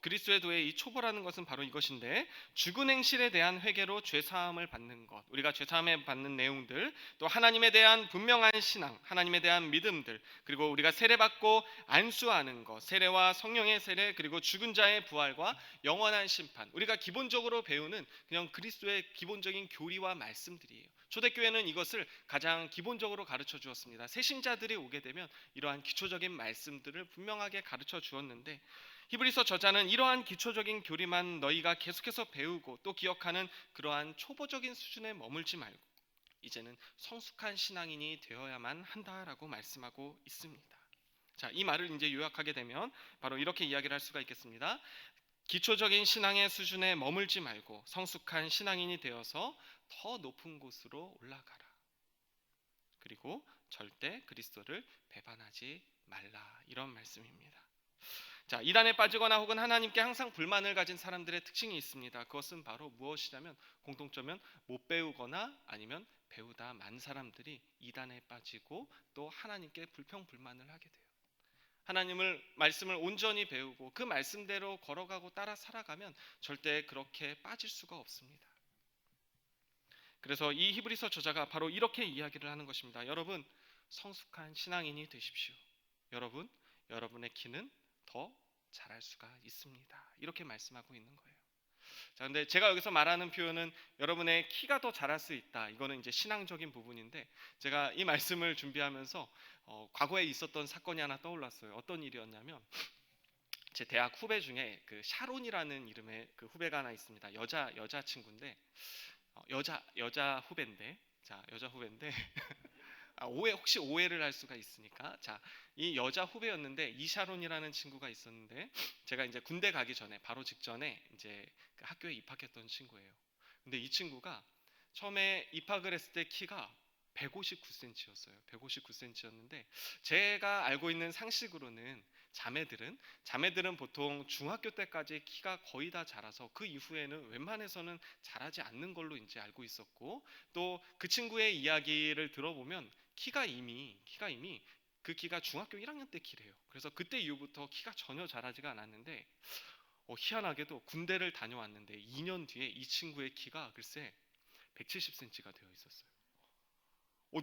그리스도의 도의 이 초보라는 것은 바로 이것인데, 죽은 행실에 대한 회개로 죄 사함을 받는 것, 우리가 죄 사함을 받는 내용들, 또 하나님에 대한 분명한 신앙, 하나님에 대한 믿음들, 그리고 우리가 세례받고 안수하는 것, 세례와 성령의 세례, 그리고 죽은 자의 부활과 영원한 심판, 우리가 기본적으로 배우는 그냥 그리스도의 기본적인 교리와 말씀들이에요. 초대교회는 이것을 가장 기본적으로 가르쳐 주었습니다. 새신자들이 오게 되면 이러한 기초적인 말씀들을 분명하게 가르쳐 주었는데, 히브리서 저자는 이러한 기초적인 교리만 너희가 계속해서 배우고 또 기억하는 그러한 초보적인 수준에 머물지 말고 이제는 성숙한 신앙인이 되어야만 한다라고 말씀하고 있습니다. 자, 이 말을 이제 요약하게 되면 바로 이렇게 이야기를 할 수가 있겠습니다. 기초적인 신앙의 수준에 머물지 말고 성숙한 신앙인이 되어서 더 높은 곳으로 올라가라. 그리고 절대 그리스도를 배반하지 말라. 이런 말씀입니다. 자, 이단에 빠지거나 혹은 하나님께 항상 불만을 가진 사람들의 특징이 있습니다. 그것은 바로 무엇이냐면, 공통점은 못 배우거나 아니면 배우다 만 사람들이 이단에 빠지고 또 하나님께 불평불만을 하게 돼요. 하나님을 말씀을 온전히 배우고 그 말씀대로 걸어가고 따라 살아가면 절대 그렇게 빠질 수가 없습니다. 그래서 이 히브리서 저자가 바로 이렇게 이야기를 하는 것입니다. 여러분, 성숙한 신앙인이 되십시오. 여러분의 키는 더 잘할 수가 있습니다. 이렇게 말씀하고 있는 거예요. 자, 근데 제가 여기서 말하는 표현은 여러분의 키가 더 자랄 수 있다. 이거는 이제 신앙적인 부분인데, 제가 이 말씀을 준비하면서 과거에 있었던 사건이 하나 떠올랐어요. 어떤 일이었냐면, 제 대학 후배 중에 그 샤론이라는 이름의 그 후배가 하나 있습니다. 여자 친구인데, 여자 후배인데, 혹시 오해를 할 수가 있으니까, 자, 이 여자 후배였는데 이샤론이라는 친구가 있었는데, 제가 이제 군대 가기 전에 바로 직전에 이제 그 학교에 입학했던 친구예요. 근데 이 친구가 처음에 입학을 했을 때 키가 159cm였어요. 159cm였는데 제가 알고 있는 상식으로는 자매들은 보통 중학교 때까지 키가 거의 다 자라서 그 이후에는 웬만해서는 자라지 않는 걸로 이제 알고 있었고, 또 그 친구의 이야기를 들어보면 키가 이미 그 키가 중학교 1학년 때 키래요. 그래서 그때 이후부터 키가 전혀 자라지가 않았는데, 희한하게도 군대를 다녀왔는데 2년 뒤에 이 친구의 키가 글쎄 170cm가 되어 있었어요.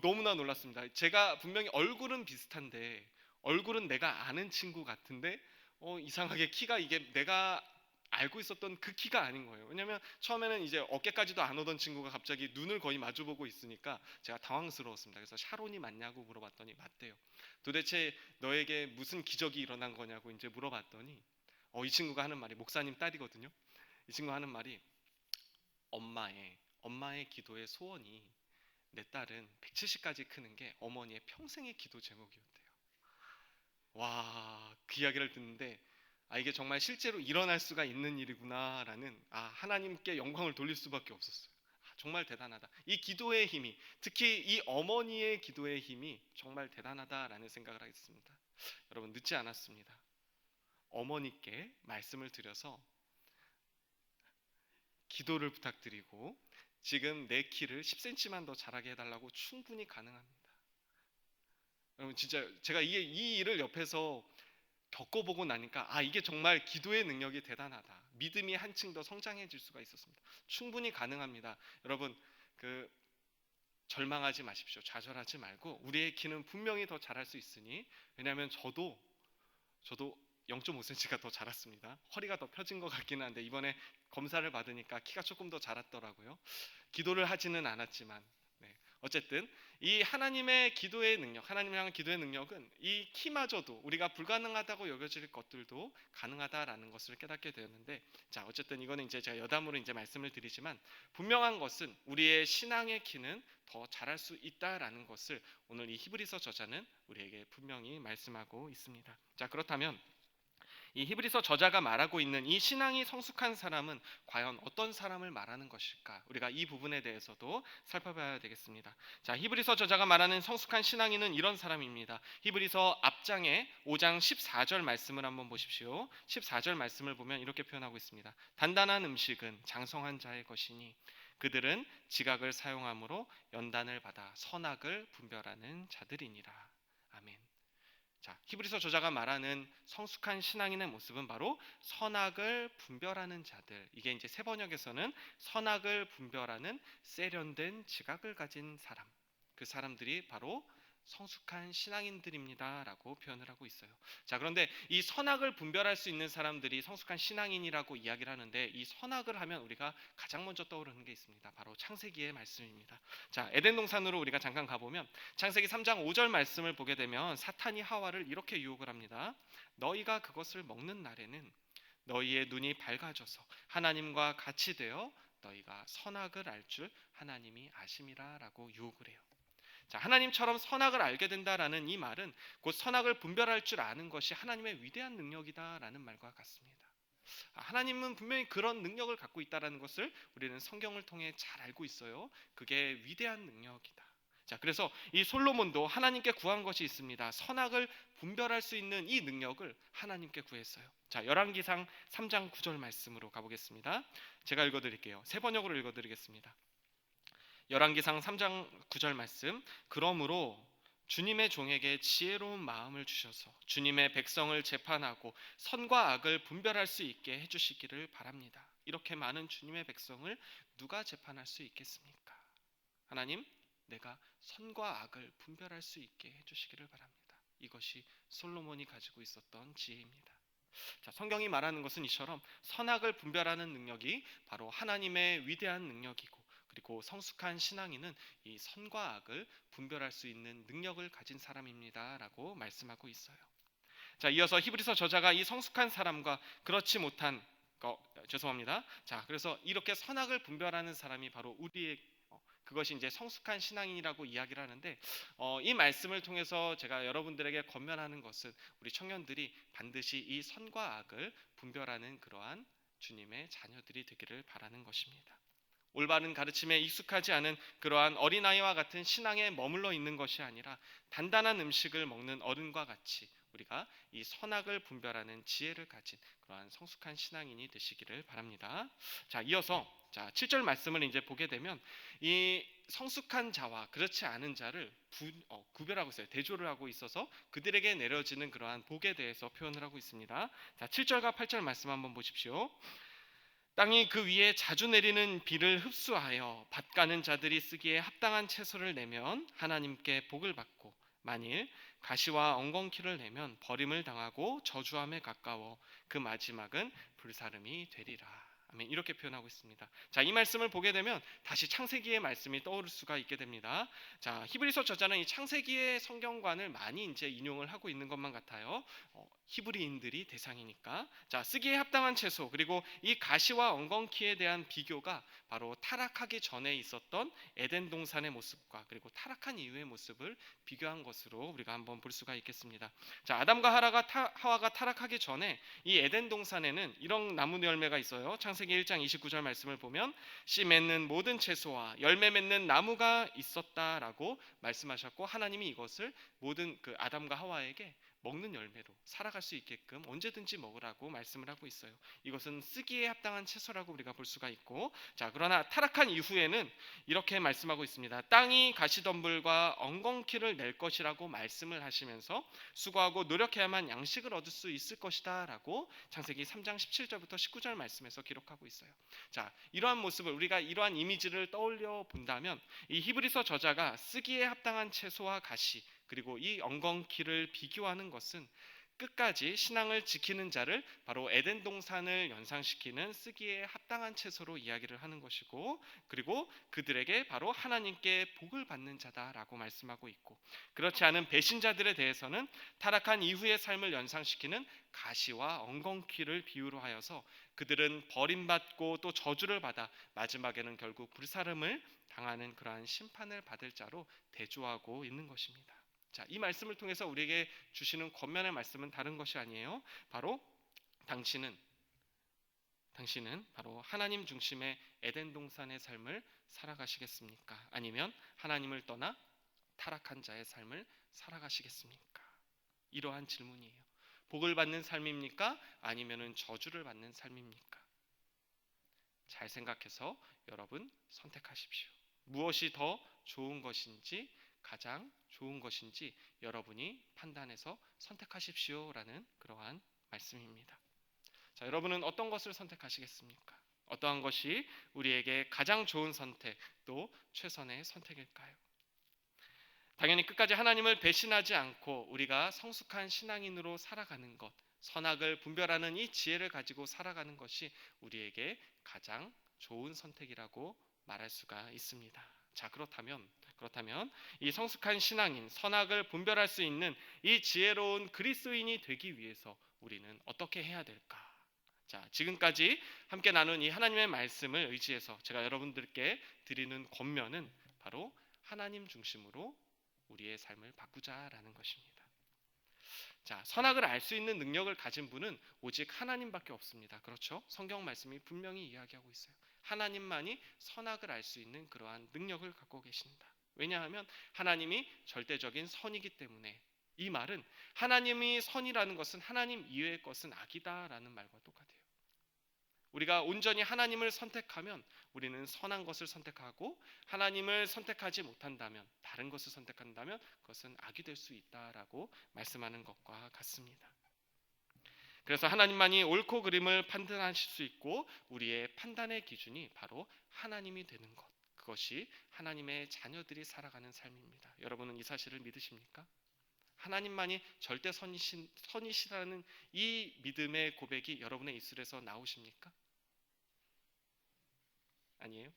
너무나 놀랐습니다. 제가 분명히 얼굴은 비슷한데, 얼굴은 내가 아는 친구 같은데 이상하게 키가 이게 내가 알고 있었던 그 키가 아닌 거예요. 왜냐면 처음에는 이제 어깨까지도 안 오던 친구가 갑자기 눈을 거의 마주보고 있으니까 제가 당황스러웠습니다. 그래서 샤론이 맞냐고 물어봤더니 맞대요. 도대체 너에게 무슨 기적이 일어난 거냐고 이제 물어봤더니 이 친구가 하는 말이, 목사님 딸이거든요. 이 친구가 하는 말이, 엄마의 기도의 소원이 내 딸은 170까지 크는 게 어머니의 평생의 기도 제목이었대요. 와, 그 이야기를 듣는데 이게 정말 실제로 일어날 수가 있는 일이구나라는, 하나님께 영광을 돌릴 수밖에 없었어요. 정말 대단하다. 이 기도의 힘이, 특히 이 어머니의 기도의 힘이 정말 대단하다라는 생각을 하겠습니다. 여러분, 늦지 않았습니다. 어머니께 말씀을 드려서 기도를 부탁드리고 지금 내 키를 10cm만 더 자라게 해달라고 충분히 가능합니다. 여러분, 진짜 제가 이 일을 옆에서 겪어보고 나니까 이게 정말 기도의 능력이 대단하다. 믿음이 한층 더 성장해질 수가 있었습니다. 충분히 가능합니다. 여러분, 절망하지 마십시오. 좌절하지 말고 우리의 키는 분명히 더 자랄 수 있으니, 왜냐하면 저도 0.5cm가 더 자랐습니다. 허리가 더 펴진 것 같기는 한데 이번에 검사를 받으니까 키가 조금 더 자랐더라고요. 기도를 하지는 않았지만, 어쨌든 이 하나님의 기도의 능력, 하나님을 향한 기도의 능력은 이 키마저도 우리가 불가능하다고 여겨질 것들도 가능하다라는 것을 깨닫게 되었는데, 자, 어쨌든 이거는 이제 제가 여담으로 이제 말씀을 드리지만, 분명한 것은 우리의 신앙의 키는 더 자랄 수 있다라는 것을 오늘 이 히브리서 저자는 우리에게 분명히 말씀하고 있습니다. 자, 그렇다면 이 히브리서 저자가 말하고 있는 이 신앙이 성숙한 사람은 과연 어떤 사람을 말하는 것일까? 우리가 이 부분에 대해서도 살펴봐야 되겠습니다. 자, 히브리서 저자가 말하는 성숙한 신앙인은 이런 사람입니다. 히브리서 앞장에 5장 14절 말씀을 한번 보십시오. 14절 말씀을 보면 이렇게 표현하고 있습니다. 단단한 음식은 장성한 자의 것이니 그들은 지각을 사용함으로 연단을 받아 선악을 분별하는 자들이니라. 아멘. 자, 히브리서 저자가 말하는 성숙한 신앙인의 모습은 바로 선악을 분별하는 자들. 이게 이제 새 번역에서는 선악을 분별하는 세련된 지각을 가진 사람. 그 사람들이 바로 성숙한 신앙인들입니다라고 표현을 하고 있어요. 자, 그런데 이 선악을 분별할 수 있는 사람들이 성숙한 신앙인이라고 이야기를 하는데, 이 선악을 하면 우리가 가장 먼저 떠오르는 게 있습니다. 바로 창세기의 말씀입니다. 자, 에덴 동산으로 우리가 잠깐 가보면 창세기 3장 5절 말씀을 보게 되면 사탄이 하와를 이렇게 유혹을 합니다. 너희가 그것을 먹는 날에는 너희의 눈이 밝아져서 하나님과 같이 되어 너희가 선악을 알 줄 하나님이 아심이라 라고 유혹을 해요. 자, 하나님처럼 선악을 알게 된다라는 이 말은 곧 선악을 분별할 줄 아는 것이 하나님의 위대한 능력이다라는 말과 같습니다. 하나님은 분명히 그런 능력을 갖고 있다는 것을 우리는 성경을 통해 잘 알고 있어요. 그게 위대한 능력이다. 자, 그래서 이 솔로몬도 하나님께 구한 것이 있습니다. 선악을 분별할 수 있는 이 능력을 하나님께 구했어요. 자, 열왕기상 3장 9절 말씀으로 가보겠습니다. 제가 읽어드릴게요. 새 번역으로 읽어드리겠습니다. 열왕기상 3장 9절 말씀. 그러므로 주님의 종에게 지혜로운 마음을 주셔서 주님의 백성을 재판하고 선과 악을 분별할 수 있게 해주시기를 바랍니다. 이렇게 많은 주님의 백성을 누가 재판할 수 있겠습니까? 하나님, 내가 선과 악을 분별할 수 있게 해주시기를 바랍니다. 이것이 솔로몬이 가지고 있었던 지혜입니다. 자, 성경이 말하는 것은 이처럼 선악을 분별하는 능력이 바로 하나님의 위대한 능력이고, 그리고 성숙한 신앙인은 이 선과 악을 분별할 수 있는 능력을 가진 사람입니다 라고 말씀하고 있어요. 자, 이어서 히브리서 저자가 이 성숙한 사람과 그렇지 못한 자, 그래서 이렇게 선악을 분별하는 사람이 바로 우리의 그것이 이제 성숙한 신앙인이라고 이야기를 하는데, 이 말씀을 통해서 제가 여러분들에게 권면하는 것은 우리 청년들이 반드시 이 선과 악을 분별하는 그러한 주님의 자녀들이 되기를 바라는 것입니다. 올바른 가르침에 익숙하지 않은 그러한 어린아이와 같은 신앙에 머물러 있는 것이 아니라 단단한 음식을 먹는 어른과 같이 우리가 이 선악을 분별하는 지혜를 가진 그러한 성숙한 신앙인이 되시기를 바랍니다. 자, 이어서 7절 말씀을 이제 보게 되면 이 성숙한 자와 그렇지 않은 자를 구별하고 있어요. 대조를 하고 있어서 그들에게 내려지는 그러한 복에 대해서 표현을 하고 있습니다. 자, 7절과 8절 말씀 한번 보십시오. 땅이 그 위에 자주 내리는 비를 흡수하여 밭 가는 자들이 쓰기에 합당한 채소를 내면 하나님께 복을 받고, 만일 가시와 엉겅퀴를 내면 버림을 당하고 저주함에 가까워 그 마지막은 불사름이 되리라. 아멘. 이렇게 표현하고 있습니다. 자, 이 말씀을 보게 되면 다시 창세기의 말씀이 떠오를 수가 있게 됩니다. 자, 히브리서 저자는 이 창세기의 성경관을 많이 이제 인용을 하고 있는 것만 같아요. 히브리인들이 대상이니까. 자, 쓰기에 합당한 채소, 그리고 이 가시와 엉겅퀴에 대한 비교가 바로 타락하기 전에 있었던 에덴 동산의 모습과 그리고 타락한 이후의 모습을 비교한 것으로 우리가 한번 볼 수가 있겠습니다. 자, 아담과 하와가 타락하기 전에 이 에덴 동산에는 이런 나무 열매가 있어요. 창세기 1장 29절 말씀을 보면 씨 맺는 모든 채소와 열매 맺는 나무가 있었다라고 말씀하셨고, 하나님이 이것을 모든 그 아담과 하와에게 먹는 열매로 살아갈 수 있게끔 언제든지 먹으라고 말씀을 하고 있어요. 이것은 쓰기에 합당한 채소라고 우리가 볼 수가 있고, 자, 그러나 타락한 이후에는 이렇게 말씀하고 있습니다. 땅이 가시덤불과 엉겅퀴를 낼 것이라고 말씀을 하시면서 수고하고 노력해야만 양식을 얻을 수 있을 것이다 라고 창세기 3장 17절부터 19절 말씀에서 기록하고 있어요. 자, 이러한 모습을 우리가 이러한 이미지를 떠올려 본다면 이 히브리서 저자가 쓰기에 합당한 채소와 가시 그리고 이 엉겅퀴를 비교하는 것은 끝까지 신앙을 지키는 자를 바로 에덴 동산을 연상시키는 쓰기에 합당한 채소로 이야기를 하는 것이고, 그리고 그들에게 바로 하나님께 복을 받는 자다라고 말씀하고 있고, 그렇지 않은 배신자들에 대해서는 타락한 이후의 삶을 연상시키는 가시와 엉겅퀴를 비유로 하여서 그들은 버림받고 또 저주를 받아 마지막에는 결국 불사름을 당하는 그러한 심판을 받을 자로 대조하고 있는 것입니다. 자, 이 말씀을 통해서 우리에게 주시는 권면의 말씀은 다른 것이 아니에요. 바로 당신은 바로 하나님 중심의 에덴 동산의 삶을 살아가시겠습니까? 아니면 하나님을 떠나 타락한 자의 삶을 살아가시겠습니까? 이러한 질문이에요. 복을 받는 삶입니까? 아니면은 저주를 받는 삶입니까? 잘 생각해서 여러분 선택하십시오. 무엇이 더 좋은 것인지, 가장 좋은 것인지 여러분이 판단해서 선택하십시오라는 그러한 말씀입니다. 자, 여러분은 어떤 것을 선택하시겠습니까? 어떠한 것이 우리에게 가장 좋은 선택, 또 최선의 선택일까요? 당연히 끝까지 하나님을 배신하지 않고 우리가 성숙한 신앙인으로 살아가는 것, 선악을 분별하는 이 지혜를 가지고 살아가는 것이 우리에게 가장 좋은 선택이라고 말할 수가 있습니다. 자, 그렇다면 이 성숙한 신앙인, 선악을 분별할 수 있는 이 지혜로운 그리스도인이 되기 위해서 우리는 어떻게 해야 될까? 자, 지금까지 함께 나눈 이 하나님의 말씀을 의지해서 제가 여러분들께 드리는 권면은 바로 하나님 중심으로 우리의 삶을 바꾸자라는 것입니다. 자, 선악을 알 수 있는 능력을 가진 분은 오직 하나님밖에 없습니다. 그렇죠? 성경 말씀이 분명히 이야기하고 있어요. 하나님만이 선악을 알 수 있는 그러한 능력을 갖고 계신다. 왜냐하면 하나님이 절대적인 선이기 때문에. 이 말은 하나님이 선이라는 것은 하나님 이외의 것은 악이다라는 말과 똑같아요. 우리가 온전히 하나님을 선택하면 우리는 선한 것을 선택하고, 하나님을 선택하지 못한다면, 다른 것을 선택한다면 그것은 악이 될 수 있다라고 말씀하는 것과 같습니다. 그래서 하나님만이 옳고 그름을 판단하실 수 있고, 우리의 판단의 기준이 바로 하나님이 되는 것, 그것이 하나님의 자녀들이 살아가는 삶입니다. 여러분은 이 사실을 믿으십니까? 하나님만이 절대 선이시라는 이 믿음의 고백이 여러분의 입술에서 나오십니까? 아니에요.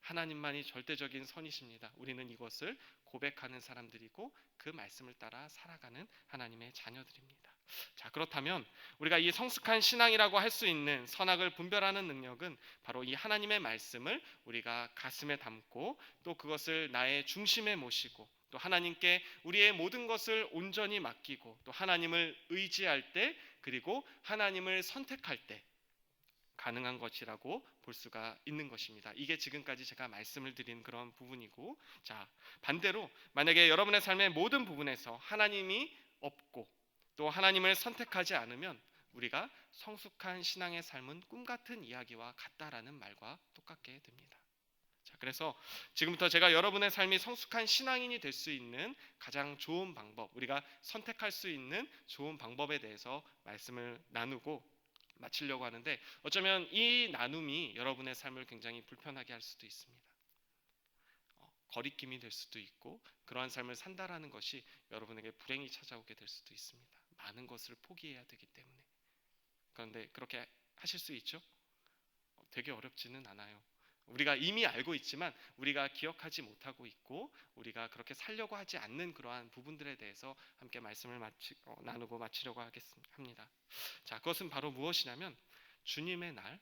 하나님만이 절대적인 선이십니다. 우리는 이것을 고백하는 사람들이고 그 말씀을 따라 살아가는 하나님의 자녀들입니다. 자, 그렇다면 우리가 이 성숙한 신앙이라고 할 수 있는 선악을 분별하는 능력은 바로 이 하나님의 말씀을 우리가 가슴에 담고, 또 그것을 나의 중심에 모시고, 또 하나님께 우리의 모든 것을 온전히 맡기고, 또 하나님을 의지할 때, 그리고 하나님을 선택할 때 가능한 것이라고 볼 수가 있는 것입니다. 이게 지금까지 제가 말씀을 드린 그런 부분이고, 자, 반대로 만약에 여러분의 삶의 모든 부분에서 하나님이 없고 또 하나님을 선택하지 않으면 우리가 성숙한 신앙의 삶은 꿈같은 이야기와 같다라는 말과 똑같게 됩니다. 자, 그래서 지금부터 제가 여러분의 삶이 성숙한 신앙인이 될 수 있는 가장 좋은 방법, 우리가 선택할 수 있는 좋은 방법에 대해서 말씀을 나누고 마치려고 하는데, 어쩌면 이 나눔이 여러분의 삶을 굉장히 불편하게 할 수도 있습니다. 거리낌이 될 수도 있고, 그러한 삶을 산다라는 것이 여러분에게 불행이 찾아오게 될 수도 있습니다. 많은 것을 포기해야 되기 때문에. 그런데 그렇게 하실 수 있죠? 되게 어렵지는 않아요. 우리가 이미 알고 있지만 우리가 기억하지 못하고 있고, 우리가 그렇게 살려고 하지 않는 그러한 부분들에 대해서 함께 말씀을 나누고 마치려고 합니다. 자, 그것은 바로 무엇이냐면 주님의 날,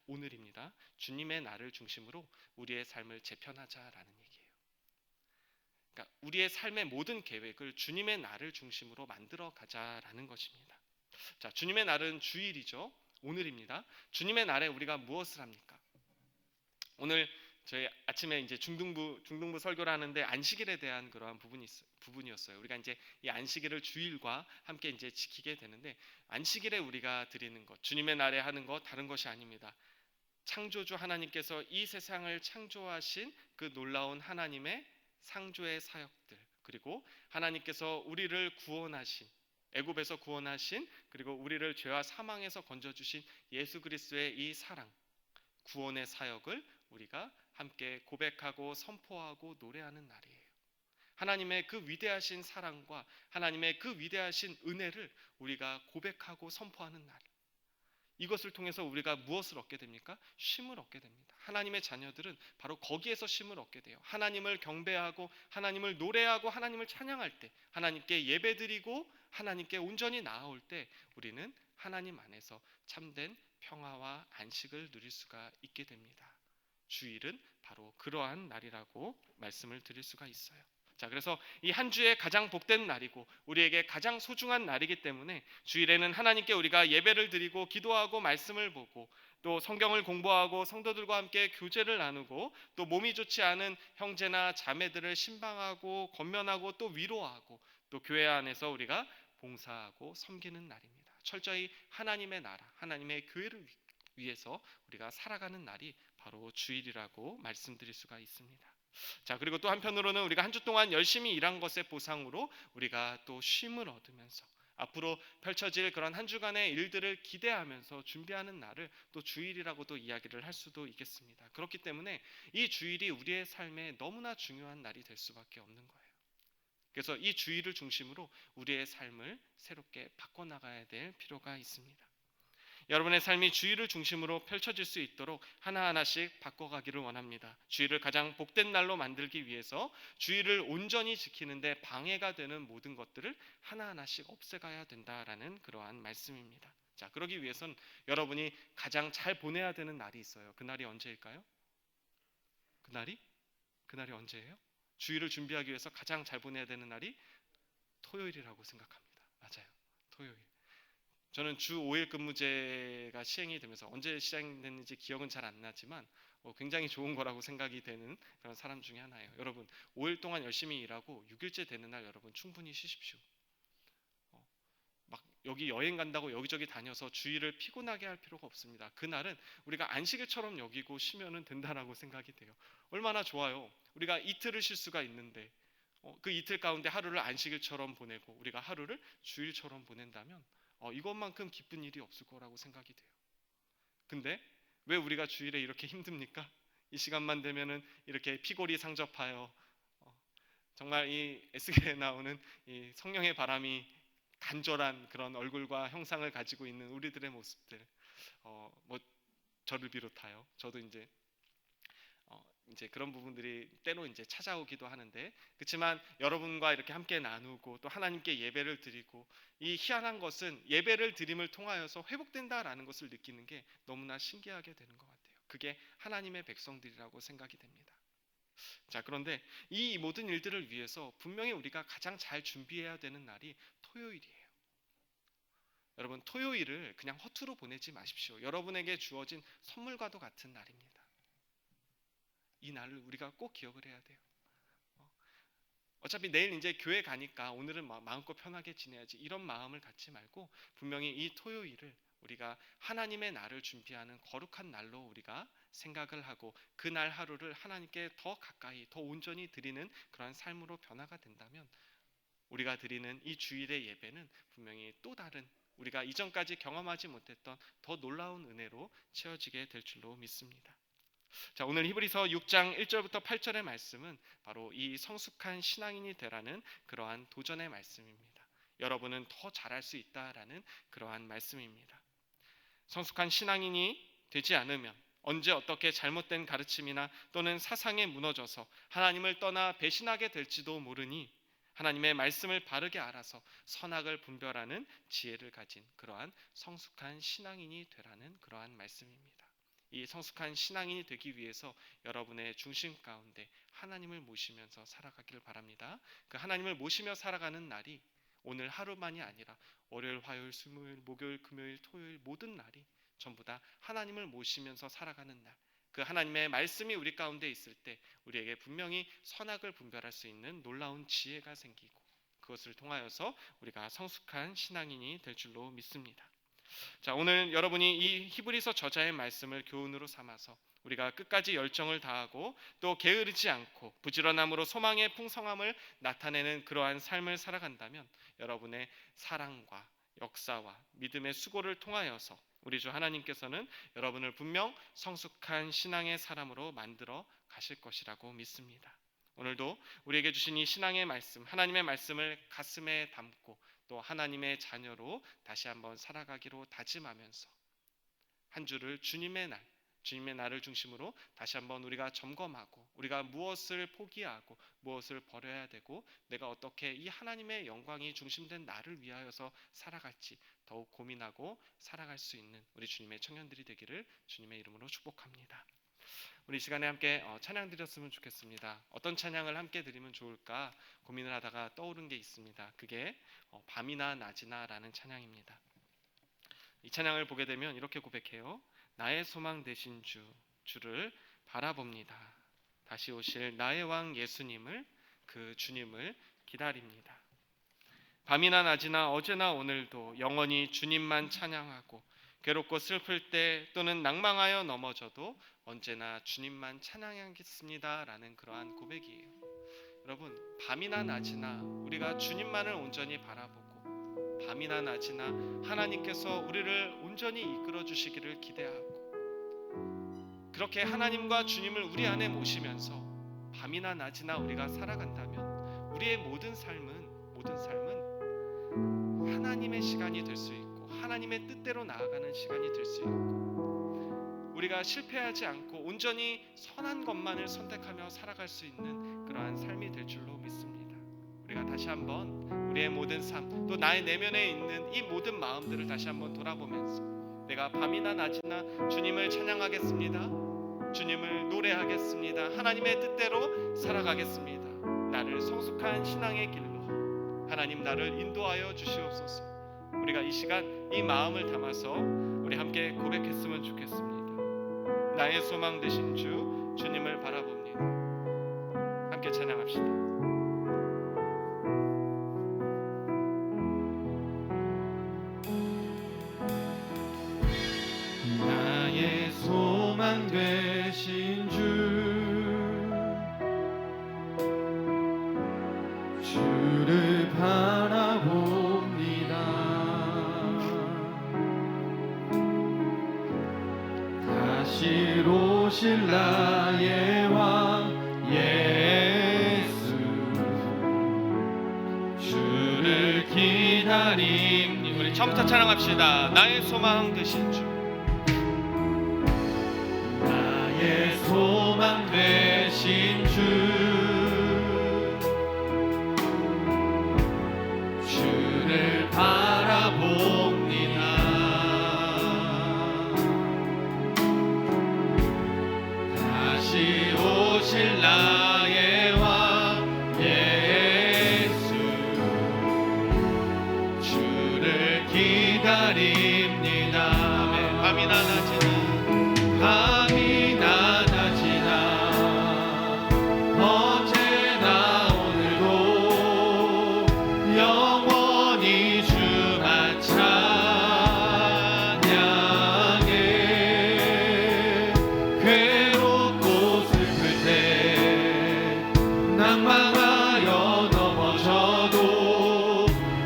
오늘입니다. 주님의 날을 중심으로 우리의 삶을 재편하자라는 얘기예요. 그러니까 우리의 삶의 모든 계획을 주님의 날을 중심으로 만들어 가자라는 것입니다. 자, 주님의 날은 주일이죠. 오늘입니다. 주님의 날에 우리가 무엇을 합니까? 오늘 저희 아침에 이제 중등부 설교를 하는데 안식일에 대한 그러한 부분이었어요. 우리가 이제 이 안식일을 주일과 함께 이제 지키게 되는데, 안식일에 우리가 드리는 것, 주님의 날에 하는 것 다른 것이 아닙니다. 창조주 하나님께서 이 세상을 창조하신 그 놀라운 하나님의 상조의 사역들, 그리고 하나님께서 우리를 구원하신, 애굽에서 구원하신, 그리고 우리를 죄와 사망에서 건져주신 예수 그리스도의 이 사랑, 구원의 사역을 우리가 함께 고백하고 선포하고 노래하는 날이에요. 하나님의 그 위대하신 사랑과 하나님의 그 위대하신 은혜를 우리가 고백하고 선포하는 날. 이것을 통해서 우리가 무엇을 얻게 됩니까? 쉼을 얻게 됩니다. 하나님의 자녀들은 바로 거기에서 쉼을 얻게 돼요. 하나님을 경배하고 하나님을 노래하고 하나님을 찬양할 때, 하나님께 예배드리고 하나님께 온전히 나아올 때 우리는 하나님 안에서 참된 평화와 안식을 누릴 수가 있게 됩니다. 주일은 바로 그러한 날이라고 말씀을 드릴 수가 있어요. 자, 그래서 이 한 주의 가장 복된 날이고 우리에게 가장 소중한 날이기 때문에 주일에는 하나님께 우리가 예배를 드리고 기도하고 말씀을 보고, 또 성경을 공부하고 성도들과 함께 교제를 나누고, 또 몸이 좋지 않은 형제나 자매들을 신방하고 권면하고 또 위로하고, 또 교회 안에서 우리가 봉사하고 섬기는 날입니다. 철저히 하나님의 나라, 하나님의 교회를 위해서 우리가 살아가는 날이 바로 주일이라고 말씀드릴 수가 있습니다. 자, 그리고 또 한편으로는 우리가 한 주 동안 열심히 일한 것의 보상으로 우리가 또 쉼을 얻으면서 앞으로 펼쳐질 그런 한 주간의 일들을 기대하면서 준비하는 날을 또 주일이라고도 이야기를 할 수도 있겠습니다. 그렇기 때문에 이 주일이 우리의 삶에 너무나 중요한 날이 될 수밖에 없는 거예요. 그래서 이 주일을 중심으로 우리의 삶을 새롭게 바꿔나가야 될 필요가 있습니다. 여러분의 삶이 주일을 중심으로 펼쳐질 수 있도록 하나하나씩 바꿔가기를 원합니다. 주일을 가장 복된 날로 만들기 위해서 주일을 온전히 지키는데 방해가 되는 모든 것들을 하나하나씩 없애가야 된다라는 그러한 말씀입니다. 자, 그러기 위해선 여러분이 가장 잘 보내야 되는 날이 있어요. 그 날이 언제일까요? 그날이 언제예요? 주일을 준비하기 위해서 가장 잘 보내야 되는 날이 토요일이라고 생각합니다. 맞아요. 토요일. 저는 주 5일 근무제가 시행이 되면서 언제 시행됐는지 기억은 잘 안 나지만 굉장히 좋은 거라고 생각이 되는 그런 사람 중에 하나예요. 여러분 5일 동안 열심히 일하고 6일째 되는 날 여러분 충분히 쉬십시오. 막 여기 여행 간다고 여기저기 다녀서 주일을 피곤하게 할 필요가 없습니다. 그날은 우리가 안식일처럼 여기고 쉬면 된다라고 생각이 돼요. 얼마나 좋아요. 우리가 이틀을 쉴 수가 있는데 그 이틀 가운데 하루를 안식일처럼 보내고 우리가 하루를 주일처럼 보낸다면 이것만큼 기쁜 일이 없을 거라고 생각이 돼요. 근데 왜 우리가 주일에 이렇게 힘듭니까? 이 시간만 되면은 이렇게 피골이 상접하여 정말 이 에스겔에 나오는 이 성령의 바람이 간절한 그런 얼굴과 형상을 가지고 있는 우리들의 모습들, 뭐 저를 비롯하여 저도 이제 그런 부분들이 때로 이제 찾아오기도 하는데, 그렇지만 여러분과 이렇게 함께 나누고 또 하나님께 예배를 드리고 이 희한한 것은 예배를 드림을 통하여서 회복된다라는 것을 느끼는 게 너무나 신기하게 되는 것 같아요. 그게 하나님의 백성들이라고 생각이 됩니다. 자, 그런데 이 모든 일들을 위해서 분명히 우리가 가장 잘 준비해야 되는 날이 토요일이에요. 여러분 토요일을 그냥 허투루 보내지 마십시오. 여러분에게 주어진 선물과도 같은 날입니다. 이 날을 우리가 꼭 기억을 해야 돼요. 어차피 내일 이제 교회 가니까 오늘은 마음껏 편하게 지내야지 이런 마음을 갖지 말고 분명히 이 토요일을 우리가 하나님의 날을 준비하는 거룩한 날로 우리가 생각을 하고 그 날 하루를 하나님께 더 가까이 더 온전히 드리는 그러한 삶으로 변화가 된다면 우리가 드리는 이 주일의 예배는 분명히 또 다른 우리가 이전까지 경험하지 못했던 더 놀라운 은혜로 채워지게 될 줄로 믿습니다. 자, 오늘 히브리서 6장 1절부터 8절의 말씀은 바로 이 성숙한 신앙인이 되라는 그러한 도전의 말씀입니다. 여러분은 더 잘할 수 있다라는 그러한 말씀입니다. 성숙한 신앙인이 되지 않으면 언제 어떻게 잘못된 가르침이나 또는 사상에 무너져서 하나님을 떠나 배신하게 될지도 모르니 하나님의 말씀을 바르게 알아서 선악을 분별하는 지혜를 가진 그러한 성숙한 신앙인이 되라는 그러한 말씀입니다. 이 성숙한 신앙인이 되기 위해서 여러분의 중심 가운데 하나님을 모시면서 살아가기를 바랍니다. 그 하나님을 모시며 살아가는 날이 오늘 하루만이 아니라 월요일, 화요일, 수요일, 목요일, 금요일, 토요일 모든 날이 전부 다 하나님을 모시면서 살아가는 날. 그 하나님의 말씀이 우리 가운데 있을 때 우리에게 분명히 선악을 분별할 수 있는 놀라운 지혜가 생기고 그것을 통하여서 우리가 성숙한 신앙인이 될 줄로 믿습니다. 자, 오늘 여러분이 이 히브리서 저자의 말씀을 교훈으로 삼아서 우리가 끝까지 열정을 다하고 또 게으르지 않고 부지런함으로 소망의 풍성함을 나타내는 그러한 삶을 살아간다면 여러분의 사랑과 역사와 믿음의 수고를 통하여서 우리 주 하나님께서는 여러분을 분명 성숙한 신앙의 사람으로 만들어 가실 것이라고 믿습니다. 오늘도 우리에게 주신 이 신앙의 말씀, 하나님의 말씀을 가슴에 담고 또 하나님의 자녀로 다시 한번 살아가기로 다짐하면서 한 주를 주님의 날을 중심으로 다시 한번 우리가 점검하고 우리가 무엇을 포기하고 무엇을 버려야 되고 내가 어떻게 이 하나님의 영광이 중심된 나를 위하여서 살아갈지 더욱 고민하고 살아갈 수 있는 우리 주님의 청년들이 되기를 주님의 이름으로 축복합니다. 우리 이 시간에 함께 찬양 드렸으면 좋겠습니다. 어떤 찬양을 함께 드리면 좋을까 고민을 하다가 떠오른 게 있습니다. 그게 밤이나 낮이나 라는 찬양입니다. 이 찬양을 보게 되면 이렇게 고백해요. 나의 소망 되신 주를 바라봅니다. 다시 오실 나의 왕 예수님을 그 주님을 기다립니다. 밤이나 낮이나 어제나 오늘도 영원히 주님만 찬양하고 괴롭고 슬플 때 또는 낭망하여 넘어져도 언제나 주님만 찬양하겠습니다라는 그러한 고백이에요. 여러분, 밤이나 낮이나 우리가 주님만을 온전히 바라보고 밤이나 낮이나 하나님께서 우리를 온전히 이끌어 주시기를 기대하고 그렇게 하나님과 주님을 우리 안에 모시면서 밤이나 낮이나 우리가 살아간다면 우리의 모든 삶은 하나님의 시간이 될 수 있고 하나님의 뜻대로 나아가는 시간이 될 수 있고 우리가 실패하지 않고 온전히 선한 것만을 선택하며 살아갈 수 있는 그러한 삶이 될 줄로 믿습니다. 우리가 다시 한번 우리의 모든 삶, 또 나의 내면에 있는 이 모든 마음들을 다시 한번 돌아보면서 내가 밤이나 낮이나 주님을 찬양하겠습니다. 주님을 노래하겠습니다. 하나님의 뜻대로 살아가겠습니다. 나를 성숙한 신앙의 길로 하나님 나를 인도하여 주시옵소서. 우리가 이 시간 이 마음을 담아서 우리 함께 고백했으면 좋겠습니다. 나의 소망 되신 주 주님을 바라봅니다. 함께 찬양합시다. 나의 소망 되신 주를 바라봅니다. 다시 오실 나의 왕 예수 주를 기다립니다. 우리 처음부터 찬양합시다. 나의 소망 되신 주 나의 소망 되신 주를 바라봅니다. 다시 오실 나의 왕 예수 주를 기다립니다. 아멘. 밤이나 낮이나 밤이나 낮이나 어제나 오늘도 영원히 주만 찬양해. 괴롭고 슬플 때 낭망하여 넘어져도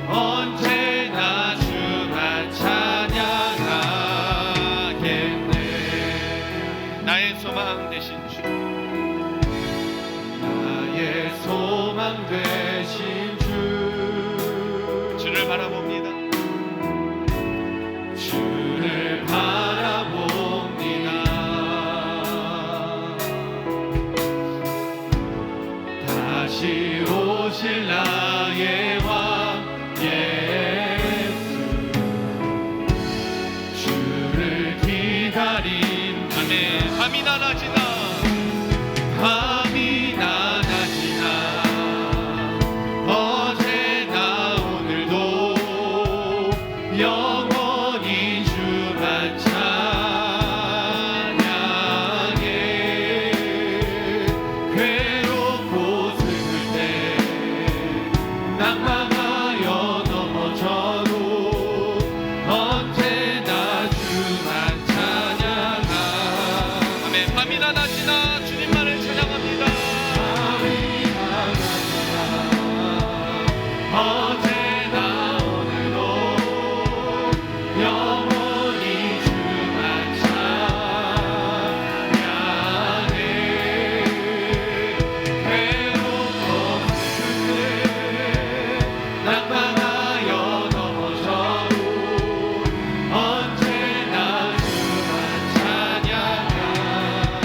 언제나 주만 찬양하겠네. 나의 소망 되신 주 나의 소망 되신 주를 바라봅니다. 주를 바라봅니다. 다시 오실 나의 왕 예수 주를 기다린 아멘. 밤이나 낮이나 밤이나 낮이나 어제나 오늘도 영원히 주만 찬양해. 괴롭고 슬플 때 낭망하여 넘어져도 언제나 주만 찬양하. 아멘. 밤이나 낮이나 주님만을 찬양합니다. 어제나 오늘도 영원히 주만 찬양해. 괴롭고 슬플 때 낭망하여 넘어져도 언제나 주만 찬양하.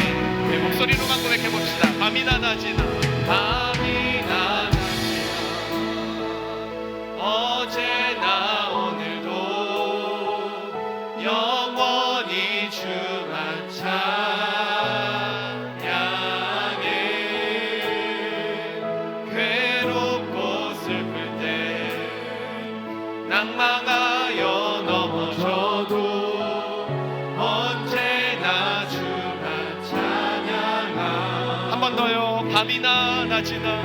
네, 목소리로만 고백해 봅시다. 밤이나 낮이나 밤이나 낮이나 어제나 오늘도 영원히 주만 찬양해. 괴롭고 슬플 때 낭망하여 넘어져도 언제나 주만 찬양하. 한 번 더요. 밤이나 낮이나